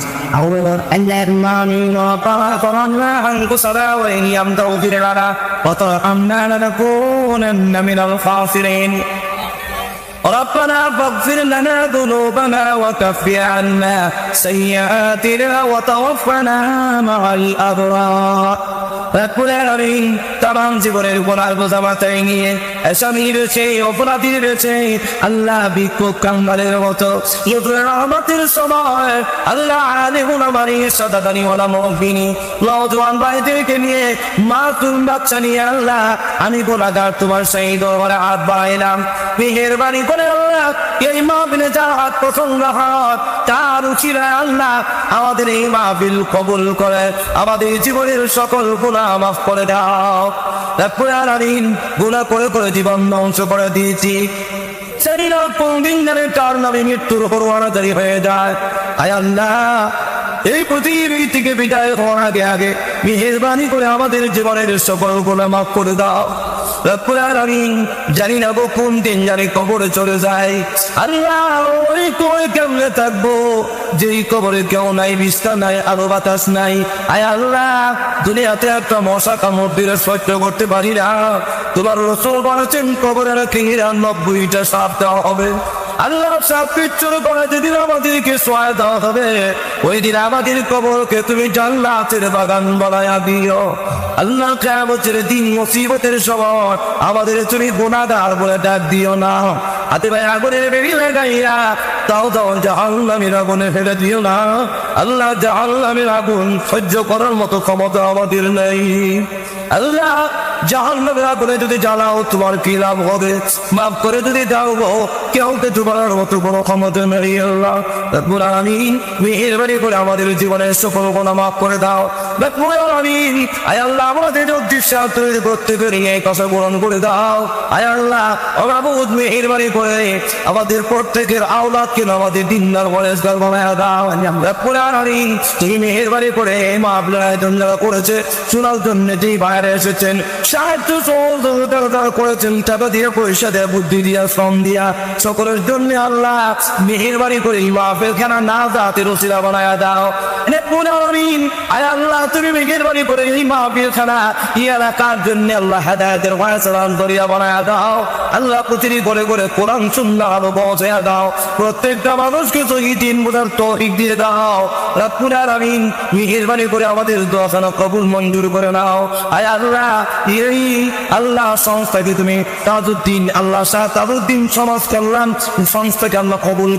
Speaker 1: ربنا فاغفر لنا ذنوبنا وكفر عنا سيئاتنا وتوفنا مع الأبرار رب العالمين تمام জীবনের গুনাহ বোঝা মাথায় নিয়ে আসামি রয়েছে অপরাধী রয়েছে আল্লাহ ভিক্ষুক কাঙ্গালের মতো রহমতের সময় আল্লাহ আলিমুল আমারি সাদাদানি ওয়ালা মুবিনি নওজোয়ান ভাইদেরকে নিয়ে মাসুম বাচ্চা নিয়ে আল্লাহ আমি গুনাহগার তোমার সেই দরবারে হাত বাড়াইলাম মেহেরবানি করে আল্লাহ এই মাহফিলে যার হাত পছন্দ হাত তার উচিরা আল্লাহ আমাদের এই মাহফিল কবুল করে আমাদের জীবনের সকল গুনাহ মাফ করে দাও রব্বুল আলামিন গুনাহ করে করে জীবন ধ্বংস করে দিয়েছি শরীর কোনদিন যেন তার নামে মৃত্যুর পরোয়ানাদারি হয়ে যায় আয় আল্লাহ এই পৃথিবী থেকে বিদায় হওয়ার আগে আগে মেহেরবানি করে আমাদের জীবনের সকল গুনাহ মাফ করে দাও রব্বুল আলামিন জানি না কোন দিন জানি কবরে চলে যায় আল্লাহ ওই কবরে কেমনে থাকবো যেই কবরে কেউ নাই বিছানা নাই আলো বাতাস নাই আয় আল্লাহ দুনিয়াতে একটা মশা কামড় দিলে সহ্য করতে পারি না তোমার রাসূল বলেছেন কবরের 90টা সাপ দেওয়া হবে আল্লাহ সাপ পিচ্ছুর করে যেদিন আমাদেরকে সহায় দেওয়া হবে ওই দিন আমাদের কবরকে তুমি জান্নাতের বাগান বানায়া দিও আল্লাহ কিয়ামতের দিন মুসিবতের সময় আমাদের তুমি গুনাহগার বলে ডাক দিও না হাতে ভাই আগুনের বেড়ি লাগাইয়া তাও জাহান্নামের আগুনে ফেলে দিও না আল্লাহ জাহান্নামের আগুন সহ্য করার মতো ক্ষমতা আমাদের নেই আল্লাহ জাহান্নামের আগুনে যদি জ্বালাও তোমার কি লাভ হবে মাফ করে যদি দাও কেউ তোমার মতো কোনো ক্ষমতা নেই আল্লাহ রব্বুল আলামিন মেহেরবানি করে আমাদের জীবনের সকল গুনাহ মাফ করে দাও রব্বুল আলামিন আয় আল্লাহ আমাদের উদ্দেশ্য তৈরি করতে পেরে এই কথা পূরণ করে দাও আয় আল্লাহ মাবুদ মেহেরবানি করে আমাদের প্রত্যেকের আওলাদকে আমাদের দিনদার পরেশগার বানায়া দাও রব্বুল আলামিন তুমি মেহেরবানি করে এই মাহফিল আয়োজন যারা করেছে শোনার জন্য যেই বাইরে এসেছেন সাহায্য সহযোগিতা করেছেন টাকা দিয়ে পয়সা দিয়ে বুদ্ধি দিয়া শ্রম দিয়া সকলের জন্য আল্লাহ মেহেরবানি করে এই মাহফিল খানা না জাতের ওসিলা বানায়া দাও রব্বুল আলামিন আয় আল্লাহ তুমি মেহেরবানি করে এই মাহফিল খানা এই এলাকার জন্য আল্লাহ হেদায়েতের ওয়াসিলা দরিয়া বানায়া দাও আল্লাহ প্রতিটি করে করে কোরআন সুন্নাহ আলো পৌঁছায়া দাও প্রত্যেকটা মানুষকে সহিহ দিন বোঝার তৌফিক দিয়ে দাও রব্বুল আলামিন মেহেরবানি করে আমাদের দোয়া খানা কবুল মঞ্জুর করে নাও আয় আল্লাহ এই আল্লাহ সংস্থাকে তুমি তাজউদ্দিন আল্লাহ শাহ তাজউদ্দিন সমাজ কল্যাণ সংস্থাকে আল্লাহ কবুল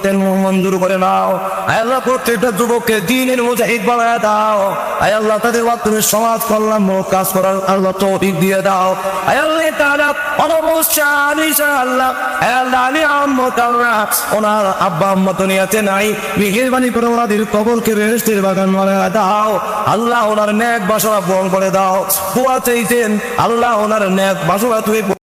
Speaker 1: মঞ্জুর করে নাও আয় আল্লাহ প্রত্যেকটা যুবককে দ্বীনের মুজাহিদ বানায়া দাও আয় আল্লাহ তাদের মাধ্যমে সমাজ কল্যাণ কাজ করার আল্লাহ তৌফিক দিয়ে দাও আয় আল্লাহ তাআলা অনবশ্যই ইনশাআল্লাহ আয় আল্লাহ আলী আহমদ আল্লাহ ওনার আব্বা আম্মা দুনিয়াতে নাই মেহেরবানি করে ওনাদের কবরকে বেহেশতের বাগান বানায়া দাও আল্লাহ ওনার নেক বাসনা পূরণ করে দাও দোয়া চাইতেন আল্লাহ ওনার নেক বাসনা তুমি